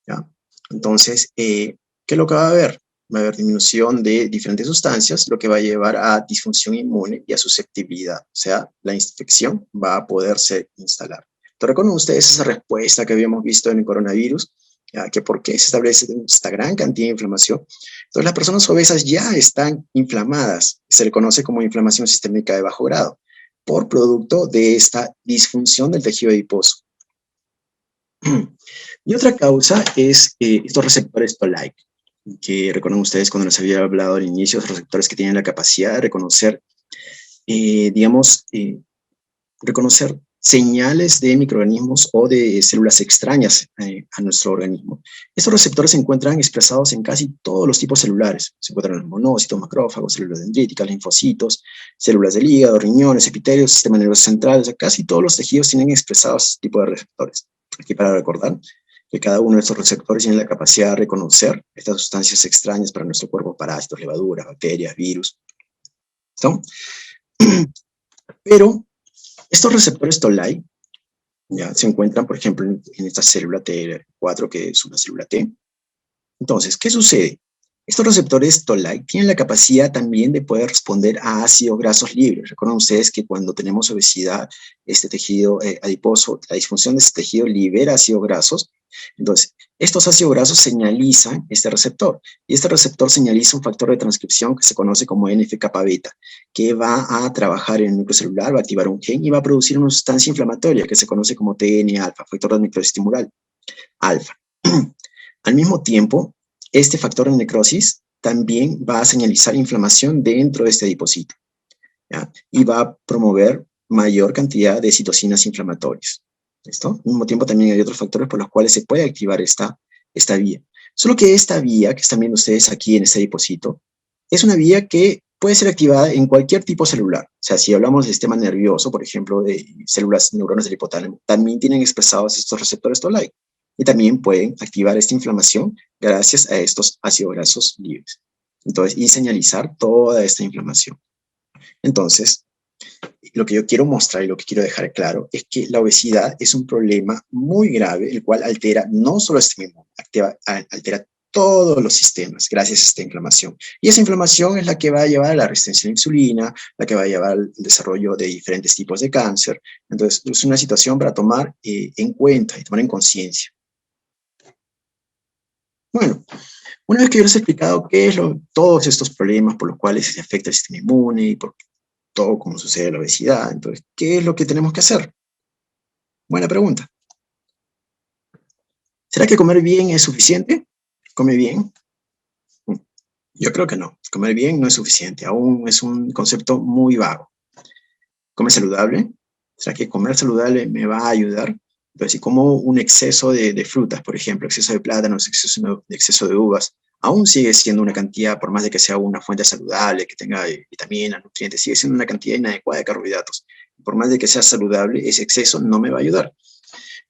S2: ¿ya? Entonces, ¿qué es lo que va a haber? Va a haber disminución de diferentes sustancias, lo que va a llevar a disfunción inmune y a susceptibilidad. O sea, la infección va a poderse instalar. Entonces, recuerden ustedes esa respuesta que habíamos visto en el coronavirus, ¿ya? Que por qué se establece esta gran cantidad de inflamación. Entonces, las personas obesas ya están inflamadas. Se le conoce como inflamación sistémica de bajo grado, por producto de esta disfunción del tejido adiposo. Y otra causa es estos receptores Toll-like, que recuerdan ustedes cuando les había hablado al inicio, los receptores que tienen la capacidad de reconocer, reconocer señales de microorganismos o de células extrañas a nuestro organismo. Estos receptores se encuentran expresados en casi todos los tipos celulares. Se encuentran en los monocitos, macrófagos, células dendríticas, linfocitos, células del hígado, riñones, epitelios, sistema nervioso central. O sea, casi todos los tejidos tienen expresados este tipo de receptores. Aquí para recordar que cada uno de estos receptores tiene la capacidad de reconocer estas sustancias extrañas para nuestro cuerpo, parásitos, levaduras, bacterias, virus. ¿Listo? Pero estos receptores Toll-like ya se encuentran, por ejemplo, en esta célula T4, que es una célula T. Entonces, ¿qué sucede? Estos receptores Toll-like tienen la capacidad también de poder responder a ácidos grasos libres. Recuerden ustedes que cuando tenemos obesidad, este tejido adiposo, la disfunción de este tejido libera ácidos grasos. Entonces, estos ácidos grasos señalizan este receptor. Y este receptor señaliza un factor de transcripción que se conoce como NF-kappa-beta, que va a trabajar en el microcelular, va a activar un gen y va a producir una sustancia inflamatoria que se conoce como TNA-alfa, factor de microestimural alfa. Al mismo tiempo, este factor de necrosis también va a señalizar inflamación dentro de este adipocito, ¿ya? Y va a promover mayor cantidad de citocinas inflamatorias. ¿Listo? Al mismo tiempo también hay otros factores por los cuales se puede activar esta vía. Solo que esta vía que están viendo ustedes aquí en este adipocito es una vía que puede ser activada en cualquier tipo celular. O sea, si hablamos del sistema nervioso, por ejemplo, de células, neuronas del hipotálamo, también tienen expresados estos receptores Toll-like y también pueden activar esta inflamación gracias a estos ácidos grasos libres. Entonces, y señalizar toda esta inflamación. Entonces, lo que yo quiero mostrar y lo que quiero dejar claro es que la obesidad es un problema muy grave, el cual altera no solo el sistema inmune, altera todos los sistemas gracias a esta inflamación. Y esa inflamación es la que va a llevar a la resistencia a la insulina, la que va a llevar al desarrollo de diferentes tipos de cáncer. Entonces, es una situación para tomar en cuenta y tomar en conciencia. Bueno, una vez que yo les he explicado qué es todos estos problemas por los cuales se afecta el sistema inmune y por todo como sucede la obesidad, entonces, ¿qué es lo que tenemos que hacer? Buena pregunta. ¿Será que comer bien es suficiente? ¿Come bien? Yo creo que no. Comer bien no es suficiente. Aún es un concepto muy vago. ¿Comer saludable? ¿Será que comer saludable me va a ayudar? Entonces, si como un exceso de frutas, por ejemplo, exceso de plátanos, exceso de uvas, aún sigue siendo una cantidad, por más de que sea una fuente saludable, que tenga vitaminas, nutrientes, sigue siendo una cantidad inadecuada de carbohidratos. Por más de que sea saludable, ese exceso no me va a ayudar.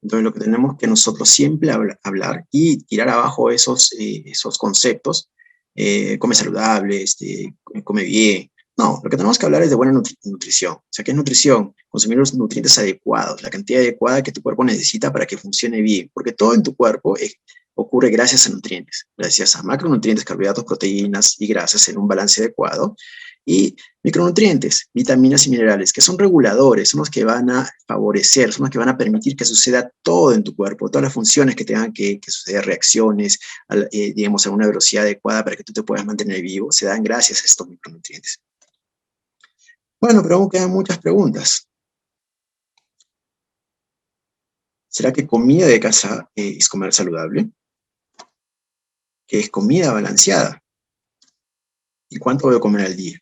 S2: Entonces, lo que tenemos que nosotros siempre hablar y tirar abajo esos conceptos, come saludable, come bien. No, lo que tenemos que hablar es de buena nutrición. O sea, ¿qué es nutrición? Consumir los nutrientes adecuados, la cantidad adecuada que tu cuerpo necesita para que funcione bien, porque todo en tu cuerpo ocurre gracias a nutrientes, gracias a macronutrientes, carbohidratos, proteínas y grasas en un balance adecuado, y micronutrientes, vitaminas y minerales, que son reguladores, son los que van a favorecer, son los que van a permitir que suceda todo en tu cuerpo, todas las funciones que tengan que suceder, reacciones, digamos, a una velocidad adecuada para que tú te puedas mantener vivo, se dan gracias a estos micronutrientes. Bueno, pero aún quedan muchas preguntas. ¿Será que comida de casa es comer saludable? ¿Qué es comida balanceada? ¿Y cuánto voy a comer al día?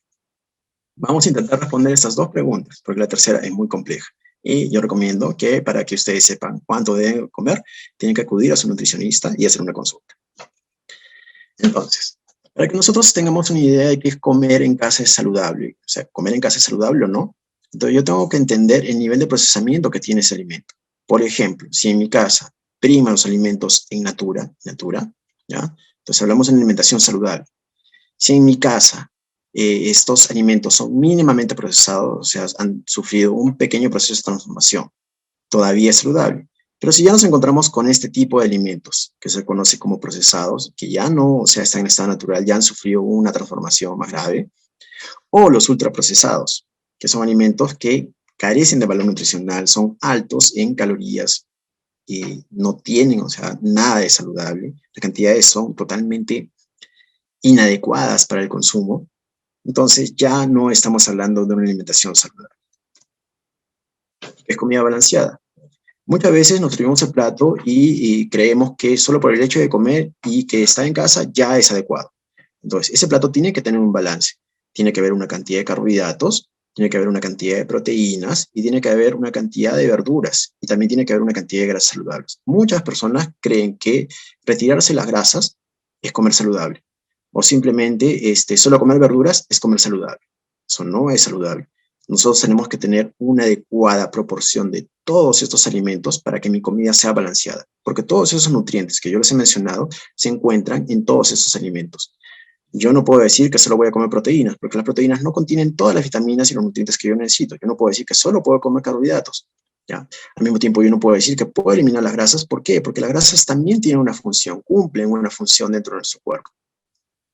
S2: Vamos a intentar responder estas dos preguntas, porque la tercera es muy compleja. Y yo recomiendo que para que ustedes sepan cuánto deben comer, tienen que acudir a su nutricionista y hacer una consulta. Entonces, para que nosotros tengamos una idea de qué es comer en casa es saludable, o sea, comer en casa es saludable o no, entonces yo tengo que entender el nivel de procesamiento que tiene ese alimento. Por ejemplo, si en mi casa prima los alimentos en natura, ¿ya? Entonces hablamos de alimentación saludable. Si en mi casa estos alimentos son mínimamente procesados, o sea, han sufrido un pequeño proceso de transformación, todavía es saludable. Pero si ya nos encontramos con este tipo de alimentos, que se conoce como procesados, que ya no, o sea, están en estado natural, ya han sufrido una transformación más grave, o los ultraprocesados, que son alimentos que carecen de valor nutricional, son altos en calorías, y no tienen, o sea, nada de saludable, las cantidades son totalmente inadecuadas para el consumo, entonces ya no estamos hablando de una alimentación saludable. Es comida balanceada. Muchas veces nos servimos el plato y creemos que solo por el hecho de comer y que está en casa ya es adecuado. Entonces, ese plato tiene que tener un balance. Tiene que haber una cantidad de carbohidratos, tiene que haber una cantidad de proteínas y tiene que haber una cantidad de verduras y también tiene que haber una cantidad de grasas saludables. Muchas personas creen que retirarse las grasas es comer saludable o simplemente solo comer verduras es comer saludable. Eso no es saludable. Nosotros tenemos que tener una adecuada proporción de todos estos alimentos para que mi comida sea balanceada, porque todos esos nutrientes que yo les he mencionado se encuentran en todos esos alimentos. Yo no puedo decir que solo voy a comer proteínas, porque las proteínas no contienen todas las vitaminas y los nutrientes que yo necesito. Yo no puedo decir que solo puedo comer carbohidratos, ¿ya? Al mismo tiempo, yo no puedo decir que puedo eliminar las grasas. ¿Por qué? Porque las grasas también tienen una función, cumplen una función dentro de nuestro cuerpo.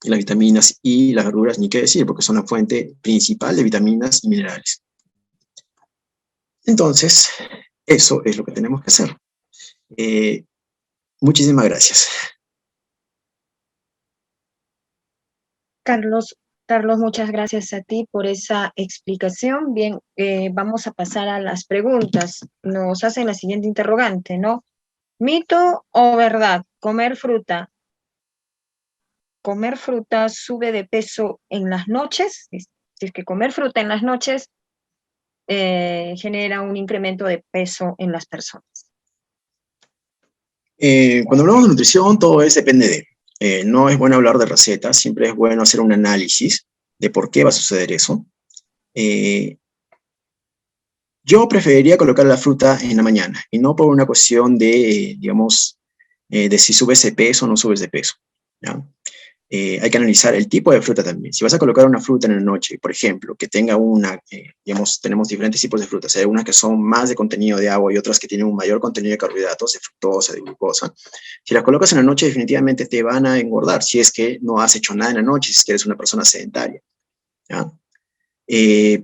S2: Y las vitaminas y las verduras, ni qué decir, porque son la fuente principal de vitaminas y minerales. Entonces, eso es lo que tenemos que hacer. Muchísimas gracias.
S1: Carlos, muchas gracias a ti por esa explicación. Bien, vamos a pasar a las preguntas. Nos hacen la siguiente interrogante, ¿no? ¿Mito o verdad? ¿Comer fruta sube de peso en las noches? Si es que comer fruta en las noches genera un incremento de peso en las personas.
S2: Cuando hablamos de nutrición, todo depende de. No es bueno hablar de recetas, siempre es bueno hacer un análisis de por qué va a suceder eso. Yo preferiría colocar la fruta en la mañana y no por una cuestión de, digamos, de si subes de peso o no subes de peso, ¿ya? Hay que analizar el tipo de fruta también. Si vas a colocar una fruta en la noche, por ejemplo, que tenga digamos, tenemos diferentes tipos de frutas. Hay unas que son más de contenido de agua y otras que tienen un mayor contenido de carbohidratos, de fructosa, de glucosa. Si las colocas en la noche, definitivamente te van a engordar si es que no has hecho nada en la noche, si es que eres una persona sedentaria, ¿ya?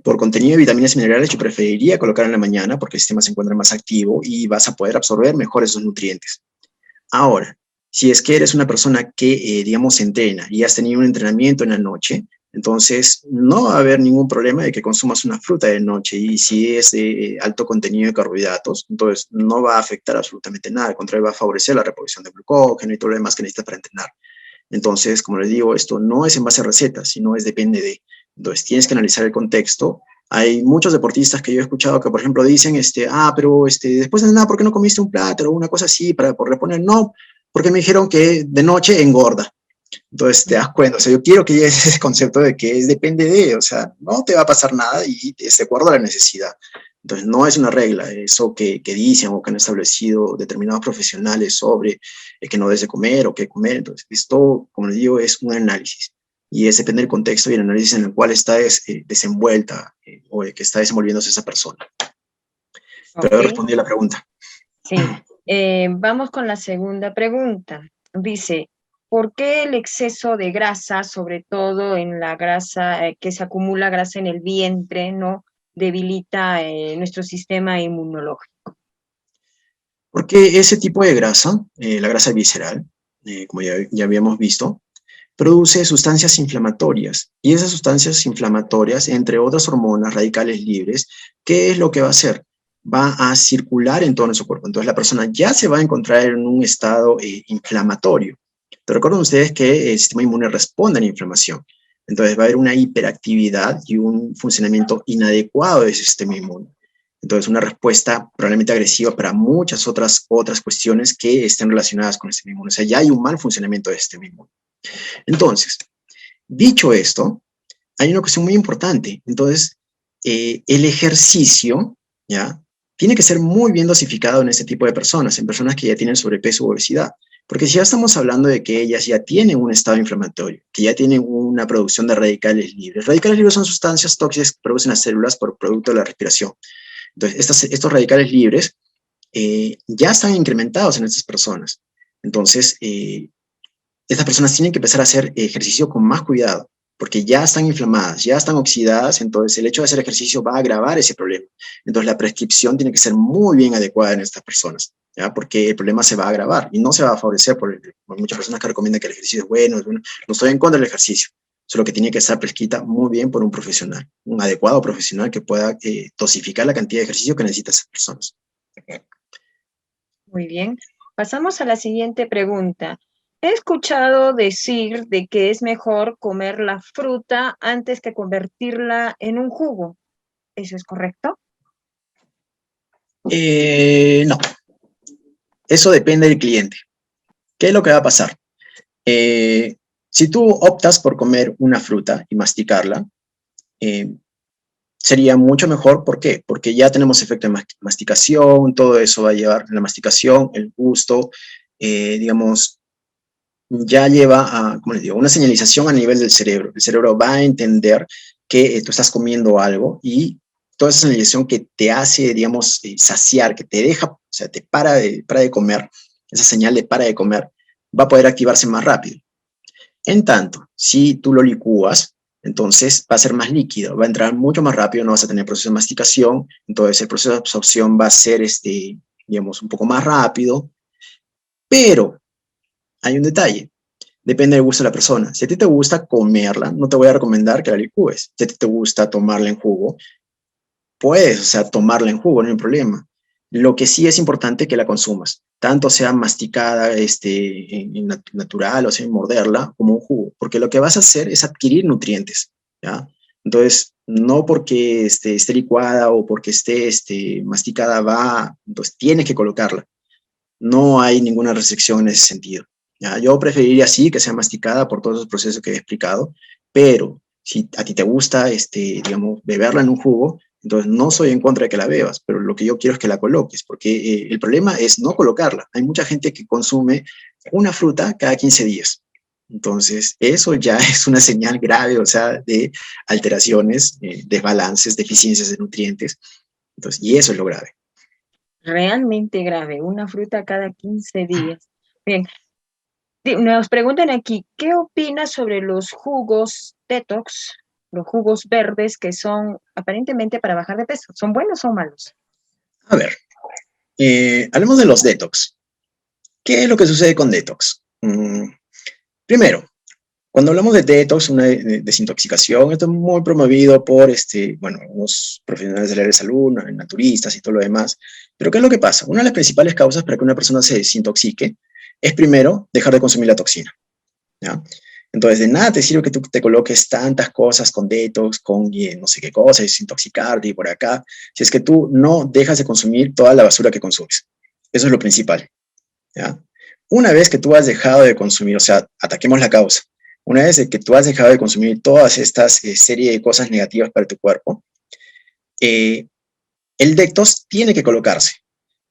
S2: Por contenido de vitaminas y minerales, yo preferiría colocar en la mañana porque el sistema se encuentra más activo y vas a poder absorber mejor esos nutrientes. Ahora, si es que eres una persona que, digamos, entrena y has tenido un entrenamiento en la noche, entonces no va a haber ningún problema de que consumas una fruta de noche y si es de alto contenido de carbohidratos, entonces no va a afectar absolutamente nada, al contrario, va a favorecer la reposición de glucógeno y todo lo demás que necesitas para entrenar. Entonces, como les digo, esto no es en base a recetas, sino es depende de. Entonces, tienes que analizar el contexto. Hay muchos deportistas que yo he escuchado que, por ejemplo, dicen, pero después de nada, ¿por qué no comiste un plátano o una cosa así por reponer? No, porque me dijeron que de noche engorda. Entonces te das cuenta, o sea, yo quiero que llegues a ese concepto de que depende de, o sea, no te va a pasar nada y es de acuerdo a la necesidad. Entonces no es una regla, eso que dicen o que han establecido determinados profesionales sobre que no debes de comer o qué comer. Entonces esto, como les digo, es un análisis y es depende del contexto y el análisis en el cual está desenvuelta o que está desenvolviéndose esa persona. Okay. Pero respondí a la pregunta.
S1: Sí, vamos con la segunda pregunta. Dice, ¿por qué el exceso de grasa, sobre todo en la grasa, que se acumula grasa en el vientre, no debilita nuestro sistema inmunológico?
S2: Porque ese tipo de grasa, la grasa visceral, como ya habíamos visto, produce sustancias inflamatorias. Y esas sustancias inflamatorias, entre otras hormonas radicales libres, ¿qué es lo que va a hacer? Va a circular en todo nuestro cuerpo. Entonces la persona ya se va a encontrar en un estado inflamatorio. Pero recuerden ustedes que el sistema inmune responde a la inflamación. Entonces va a haber una hiperactividad y un funcionamiento inadecuado del sistema inmune. Entonces una respuesta probablemente agresiva para muchas otras cuestiones que estén relacionadas con el sistema inmune. O sea, ya hay un mal funcionamiento del sistema inmune. Entonces, dicho esto, hay una cuestión muy importante. Entonces, el ejercicio, ¿ya? Tiene que ser muy bien dosificado en este tipo de personas, en personas que ya tienen sobrepeso u obesidad. Porque si ya estamos hablando de que ellas ya tienen un estado inflamatorio, que ya tienen una producción de radicales libres. Radicales libres son sustancias tóxicas que producen las células por producto de la respiración. Entonces, estos radicales libres ya están incrementados en estas personas. Entonces, estas personas tienen que empezar a hacer ejercicio con más cuidado, porque ya están inflamadas, ya están oxidadas, entonces el hecho de hacer ejercicio va a agravar ese problema. Entonces, la prescripción tiene que ser muy bien adecuada en estas personas, ¿ya? Porque el problema se va a agravar y no se va a favorecer por muchas personas que recomiendan que el ejercicio es bueno. No estoy en contra del ejercicio, solo que tiene que estar prescrita muy bien por un profesional, un adecuado profesional que pueda dosificar la cantidad de ejercicio que necesitan esas personas.
S1: Muy bien. Pasamos a la siguiente pregunta. He escuchado decir de que es mejor comer la fruta antes que convertirla en un jugo. ¿Eso es correcto?
S2: No, eso depende del cliente. ¿Qué es lo que va a pasar? Si tú optas por comer una fruta y masticarla, sería mucho mejor. ¿Por qué? Porque ya tenemos efecto de masticación, todo eso va a llevar la masticación, el gusto, digamos, ya lleva a, como les digo, una señalización a nivel del cerebro. El cerebro va a entender que tú estás comiendo algo y toda esa señalización que te hace, digamos, saciar, que te deja, o sea, te para de comer, esa señal de para de comer, va a poder activarse más rápido. En tanto, si tú lo licúas, entonces va a ser más líquido, va a entrar mucho más rápido, no vas a tener proceso de masticación, entonces el proceso de absorción va a ser, digamos, un poco más rápido, pero hay un detalle, depende del gusto de la persona. Si a ti te gusta comerla, no te voy a recomendar que la licúes. Si a ti te gusta tomarla en jugo, puedes, o sea, tomarla en jugo, no hay problema. Lo que sí es importante que la consumas, tanto sea masticada, natural, o sea, morderla, como un jugo, porque lo que vas a hacer es adquirir nutrientes, ¿ya? Entonces, no porque esté licuada o porque esté masticada entonces tienes que colocarla. No hay ninguna restricción en ese sentido, ¿ya? Yo preferiría así, que sea masticada por todos los procesos que he explicado, pero si a ti te gusta, digamos, beberla en un jugo, entonces no soy en contra de que la bebas, pero lo que yo quiero es que la coloques, porque el problema es no colocarla. Hay mucha gente que consume una fruta cada 15 días. Entonces, eso ya es una señal grave, o sea, de alteraciones, desbalances, deficiencias de nutrientes. Entonces, y eso es lo grave.
S1: Realmente grave, una fruta cada 15 días. Bien, nos preguntan aquí, ¿qué opinas sobre los jugos detox, los jugos verdes que son aparentemente para bajar de peso? ¿Son buenos o malos?
S2: A ver, hablemos de los detox. ¿Qué es lo que sucede con detox? Primero, cuando hablamos de detox, una desintoxicación, esto es muy promovido por unos profesionales del área de salud, naturistas y todo lo demás. Pero ¿qué es lo que pasa? Una de las principales causas para que una persona se desintoxique es primero dejar de consumir la toxina, ¿ya? Entonces, de nada te sirve que tú te coloques tantas cosas con detox, con no sé qué cosa, desintoxicarte y por acá, si es que tú no dejas de consumir toda la basura que consumes. Eso es lo principal, ¿ya? Una vez que tú has dejado de consumir, o sea, ataquemos la causa. Una vez que tú has dejado de consumir todas estas serie de cosas negativas para tu cuerpo, el detox tiene que colocarse.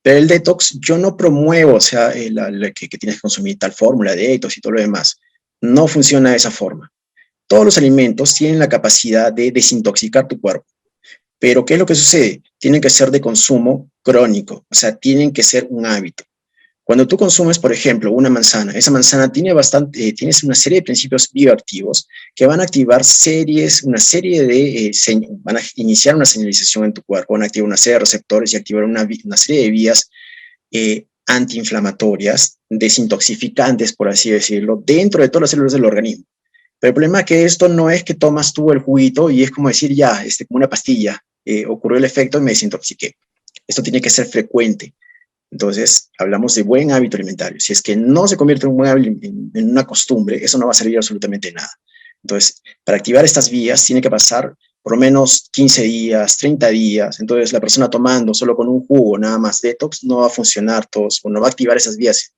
S2: Pero el detox yo no promuevo, o sea, que tienes que consumir tal fórmula de detox y todo lo demás. No funciona de esa forma. Todos los alimentos tienen la capacidad de desintoxicar tu cuerpo. Pero ¿qué es lo que sucede? Tienen que ser de consumo crónico, o sea, tienen que ser un hábito. Cuando tú consumes, por ejemplo, una manzana, esa manzana tiene una serie de principios bioactivos que van a activar van a iniciar una señalización en tu cuerpo, van a activar una serie de receptores y activar una serie de vías antiinflamatorias, desintoxicantes, por así decirlo, dentro de todas las células del organismo. Pero el problema es que esto no es que tomas tú el juguito y es como decir, ya, como una pastilla, ocurrió el efecto y me desintoxiqué. Esto tiene que ser frecuente. Entonces, hablamos de buen hábito alimentario. Si es que no se convierte en un buen hábito, en una costumbre, eso no va a servir absolutamente nada. Entonces, para activar estas vías tiene que pasar por lo menos 15 días, 30 días. Entonces, la persona tomando solo con un jugo, nada más detox, no va a funcionar todos, o no va a activar esas vías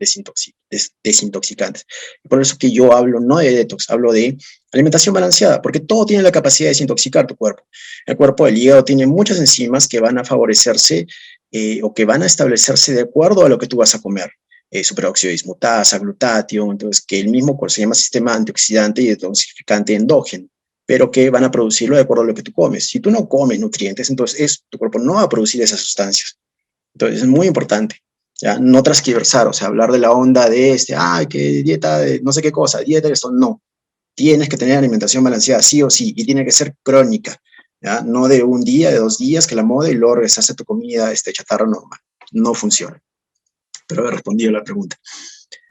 S2: desintoxicantes. Por eso que yo hablo no de detox, hablo de alimentación balanceada, porque todo tiene la capacidad de desintoxicar tu cuerpo. El cuerpo del hígado tiene muchas enzimas que van a favorecerse o que van a establecerse de acuerdo a lo que tú vas a comer. superóxido dismutasa, glutatión, entonces que el mismo se llama sistema antioxidante y detoxificante endógeno, pero que van a producirlo de acuerdo a lo que tú comes. Si tú no comes nutrientes, entonces tu cuerpo no va a producir esas sustancias. Entonces es muy importante, ¿ya? No transquiversar, o sea, hablar de la onda de que dieta de no sé qué cosa, dieta de esto, no. Tienes que tener alimentación balanceada sí o sí, y tiene que ser crónica, ¿ya? No de un día, de 2 días, que la moda y luego regresaste a tu comida chatarra normal. No funciona. Pero he respondido la pregunta.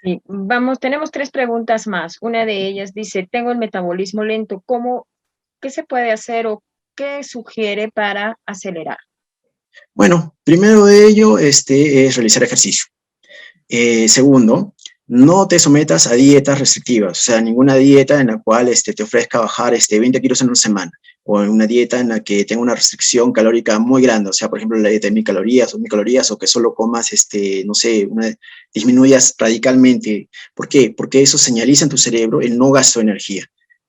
S1: Sí, vamos, tenemos 3 preguntas más. Una de ellas dice, tengo el metabolismo lento, ¿qué se puede hacer o qué sugiere para acelerar?
S2: Bueno, primero de ello es realizar ejercicio. Segundo, no te sometas a dietas restrictivas, o sea, ninguna dieta en la cual te ofrezca bajar 20 kilos en una semana, o en una dieta en la que tenga una restricción calórica muy grande, o sea, por ejemplo, la dieta de 1000 calorías, o que solo comas, no sé, disminuyas radicalmente. ¿Por qué? Porque eso señaliza en tu cerebro el no gasto de energía,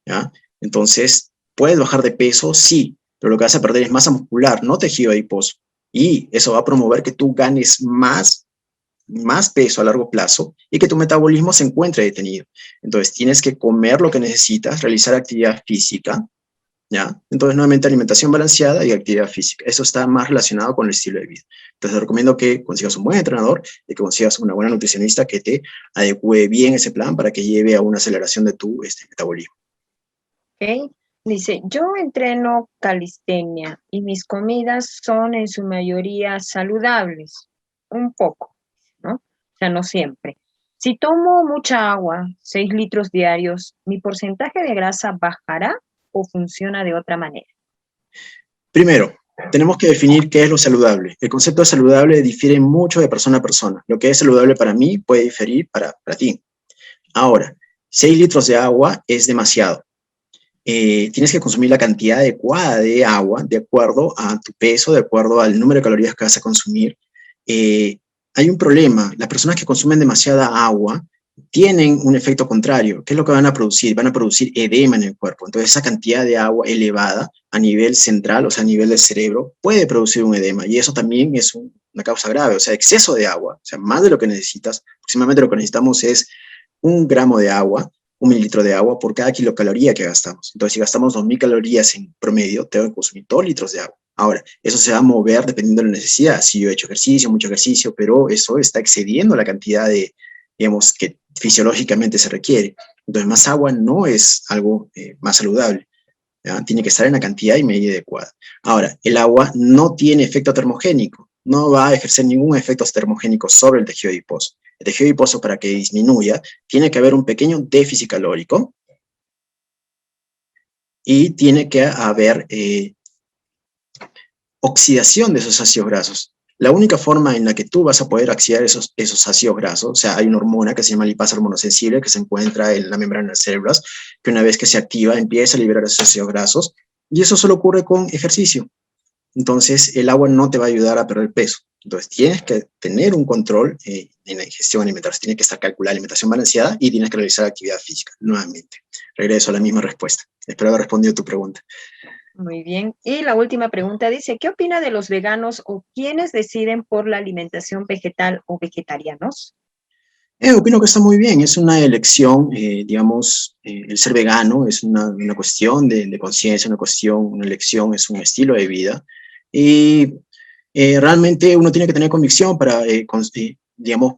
S2: ¿ya? Entonces, ¿puedes bajar de peso? Sí, pero lo que vas a perder es masa muscular, no tejido adiposo, y eso va a promover que tú ganes más peso a largo plazo y que tu metabolismo se encuentre detenido. Entonces, tienes que comer lo que necesitas, realizar actividad física, ¿ya? Entonces, nuevamente, alimentación balanceada y actividad física. Eso está más relacionado con el estilo de vida. Entonces, te recomiendo que consigas un buen entrenador y que consigas una buena nutricionista que te adecue bien ese plan para que lleve a una aceleración de tu metabolismo.
S1: ¿Okay? Dice, yo entreno calistenia y mis comidas son en su mayoría saludables, un poco, ¿no? O sea, no siempre. Si tomo mucha agua, 6 litros diarios, ¿mi porcentaje de grasa bajará o funciona de otra manera?
S2: Primero, tenemos que definir qué es lo saludable. El concepto de saludable difiere mucho de persona a persona. Lo que es saludable para mí puede diferir para ti. Ahora, 6 litros de agua es demasiado. Tienes que consumir la cantidad adecuada de agua de acuerdo a tu peso, de acuerdo al número de calorías que vas a consumir. Hay un problema. Las personas que consumen demasiada agua tienen un efecto contrario. ¿Qué es lo que van a producir? Van a producir edema en el cuerpo. Entonces, esa cantidad de agua elevada a nivel central, o sea, a nivel del cerebro, puede producir un edema. Y eso también es una causa grave. O sea, exceso de agua, o sea, más de lo que necesitas. Aproximadamente lo que necesitamos es 1 gramo de agua, 1 mililitro de agua por cada kilocaloría que gastamos. Entonces, si gastamos 2000 calorías en promedio, tengo que consumir 2 litros de agua. Ahora, eso se va a mover dependiendo de la necesidad. Si yo he hecho ejercicio, mucho ejercicio, pero eso está excediendo la cantidad digamos, que fisiológicamente se requiere. Entonces, más agua no es algo más saludable, ¿ya? Tiene que estar en la cantidad y medida adecuada. Ahora, el agua no tiene efecto termogénico, no va a ejercer ningún efecto termogénico sobre el tejido adiposo. El tejido adiposo, para que disminuya, tiene que haber un pequeño déficit calórico y tiene que haber oxidación de esos ácidos grasos. La única forma en la que tú vas a poder oxidar esos ácidos grasos, o sea, hay una hormona que se llama lipasa hormonosensible que se encuentra en la membrana de las células, que una vez que se activa empieza a liberar esos ácidos grasos, y eso solo ocurre con ejercicio. Entonces, el agua no te va a ayudar a perder peso. Entonces, tienes que tener un control en la ingestión alimentaria. Tienes que estar calculada alimentación balanceada y tienes que realizar actividad física. Nuevamente, regreso a la misma respuesta. Espero haber respondido a tu pregunta.
S1: Muy bien. Y la última pregunta dice, ¿qué opina de los veganos o quienes deciden por la alimentación vegetal o vegetarianos?
S2: Opino que está muy bien, es una elección, digamos, el ser vegano es una cuestión de conciencia, una elección, es un estilo de vida. Y realmente uno tiene que tener convicción para, digamos,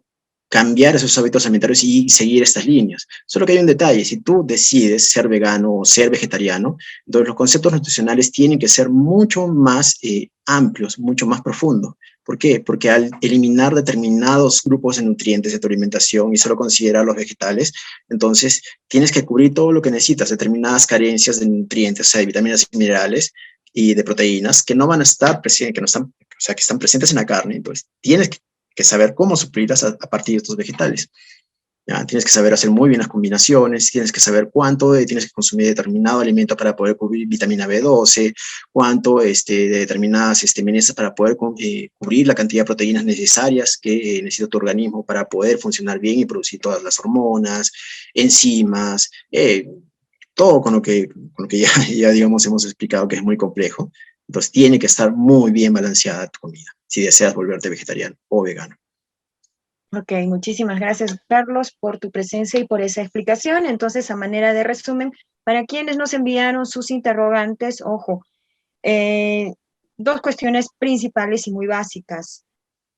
S2: cambiar esos hábitos alimentarios y seguir estas líneas. Solo que hay un detalle, si tú decides ser vegano o ser vegetariano, entonces los conceptos nutricionales tienen que ser mucho más amplios, mucho más profundos. ¿Por qué? Porque al eliminar determinados grupos de nutrientes de tu alimentación y solo considerar los vegetales, entonces tienes que cubrir todo lo que necesitas, determinadas carencias de nutrientes, o sea, de vitaminas y minerales y de proteínas que no van a estar presentes, que no están, o sea, que están presentes en la carne. Entonces, tienes que saber cómo suplirlas a partir de estos vegetales. ¿Ya? Tienes que saber hacer muy bien las combinaciones, tienes que saber cuánto tienes que consumir determinado alimento para poder cubrir vitamina B12, cuánto de determinadas minerales para poder cubrir la cantidad de proteínas necesarias que necesita tu organismo para poder funcionar bien y producir todas las hormonas, enzimas, todo con lo que ya digamos hemos explicado que es muy complejo. Entonces tiene que estar muy bien balanceada tu comida si deseas volverte vegetariano o vegano.
S1: Ok, muchísimas gracias, Carlos, por tu presencia y por esa explicación. Entonces, a manera de resumen, para quienes nos enviaron sus interrogantes, ojo, eh, dos cuestiones principales y muy básicas: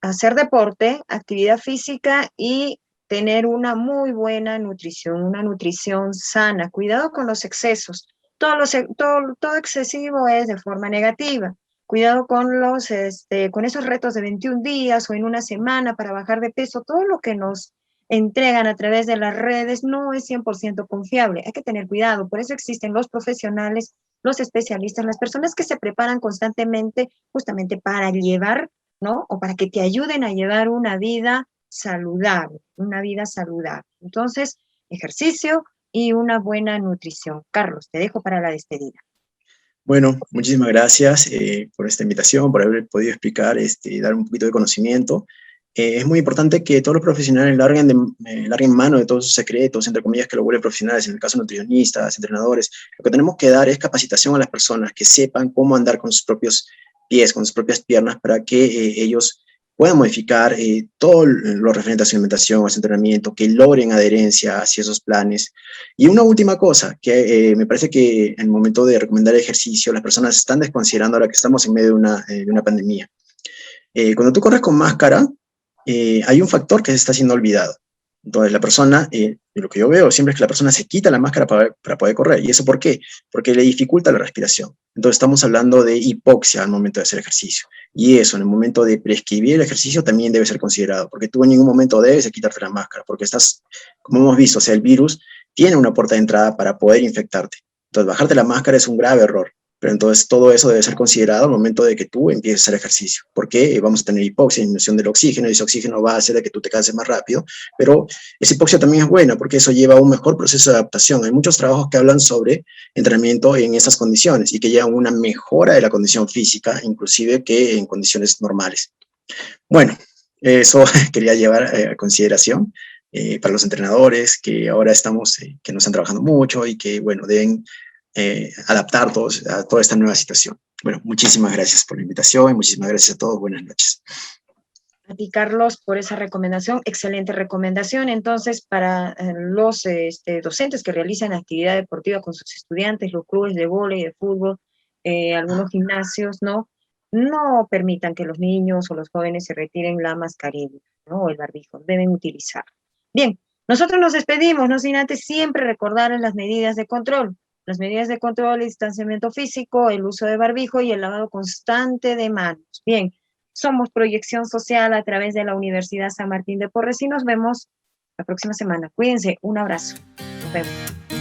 S1: hacer deporte, actividad física y tener una muy buena nutrición, una nutrición sana. Cuidado con los excesos. Todo excesivo es de forma negativa. Cuidado con con esos retos de 21 días o en una semana para bajar de peso. Todo lo que nos entregan a través de las redes no es 100% confiable. Hay que tener cuidado. Por eso existen los profesionales, los especialistas, las personas que se preparan constantemente justamente para llevar, ¿no? O para que te ayuden a llevar una vida saludable, una vida saludable. Entonces, ejercicio y una buena nutrición. Carlos, te dejo para la despedida.
S2: Bueno, muchísimas gracias por esta invitación, por haber podido explicar, dar un poquito de conocimiento. Es muy importante que todos los profesionales larguen mano de todos sus secretos, entre comillas, que lo vuelven profesionales, en el caso de nutricionistas, entrenadores. Lo que tenemos que dar es capacitación a las personas que sepan cómo andar con sus propios pies, con sus propias piernas, para que ellos puedan modificar todo lo referente a su alimentación, a su entrenamiento, que logren adherencia hacia esos planes. Y una última cosa, que me parece que en el momento de recomendar ejercicio, las personas están desconsiderando ahora que estamos en medio de una pandemia. Cuando tú corres con máscara, hay un factor que se está siendo olvidado. Entonces, la persona, lo que yo veo siempre es que la persona se quita la máscara para poder correr. ¿Y eso por qué? Porque le dificulta la respiración. Entonces, estamos hablando de hipoxia al momento de hacer ejercicio. Y eso, en el momento de prescribir el ejercicio, también debe ser considerado, porque tú en ningún momento debes de quitarte la máscara, porque estás, como hemos visto, o sea, el virus tiene una puerta de entrada para poder infectarte. Entonces, bajarte la máscara es un grave error. Pero entonces todo eso debe ser considerado al momento de que tú empieces a hacer ejercicio, porque vamos a tener hipoxia, disminución del oxígeno, y ese oxígeno va a hacer de que tú te canses más rápido, pero esa hipoxia también es buena porque eso lleva a un mejor proceso de adaptación. Hay muchos trabajos que hablan sobre entrenamiento en esas condiciones y que llevan a una mejora de la condición física, inclusive que en condiciones normales. Bueno, eso quería llevar a consideración para los entrenadores que ahora estamos, que no están trabajando mucho y que, bueno, deben adaptar a toda esta nueva situación. Bueno, muchísimas gracias por la invitación y muchísimas gracias a todos. Buenas noches.
S1: A ti, Carlos, por esa recomendación, excelente recomendación. Entonces, para los docentes que realizan actividad deportiva con sus estudiantes, los clubes de vóley, de fútbol, algunos gimnasios, ¿no? No permitan que los niños o los jóvenes se retiren la mascarilla, ¿no? O el barbijo, deben utilizar. Bien, nosotros nos despedimos, no sin antes siempre recordar las medidas de control. Las medidas de control, el distanciamiento físico, el uso de barbijo y el lavado constante de manos. Bien. Somos Proyección Social a través de la Universidad San Martín de Porres y nos vemos la próxima semana. Cuídense, un abrazo. Nos vemos.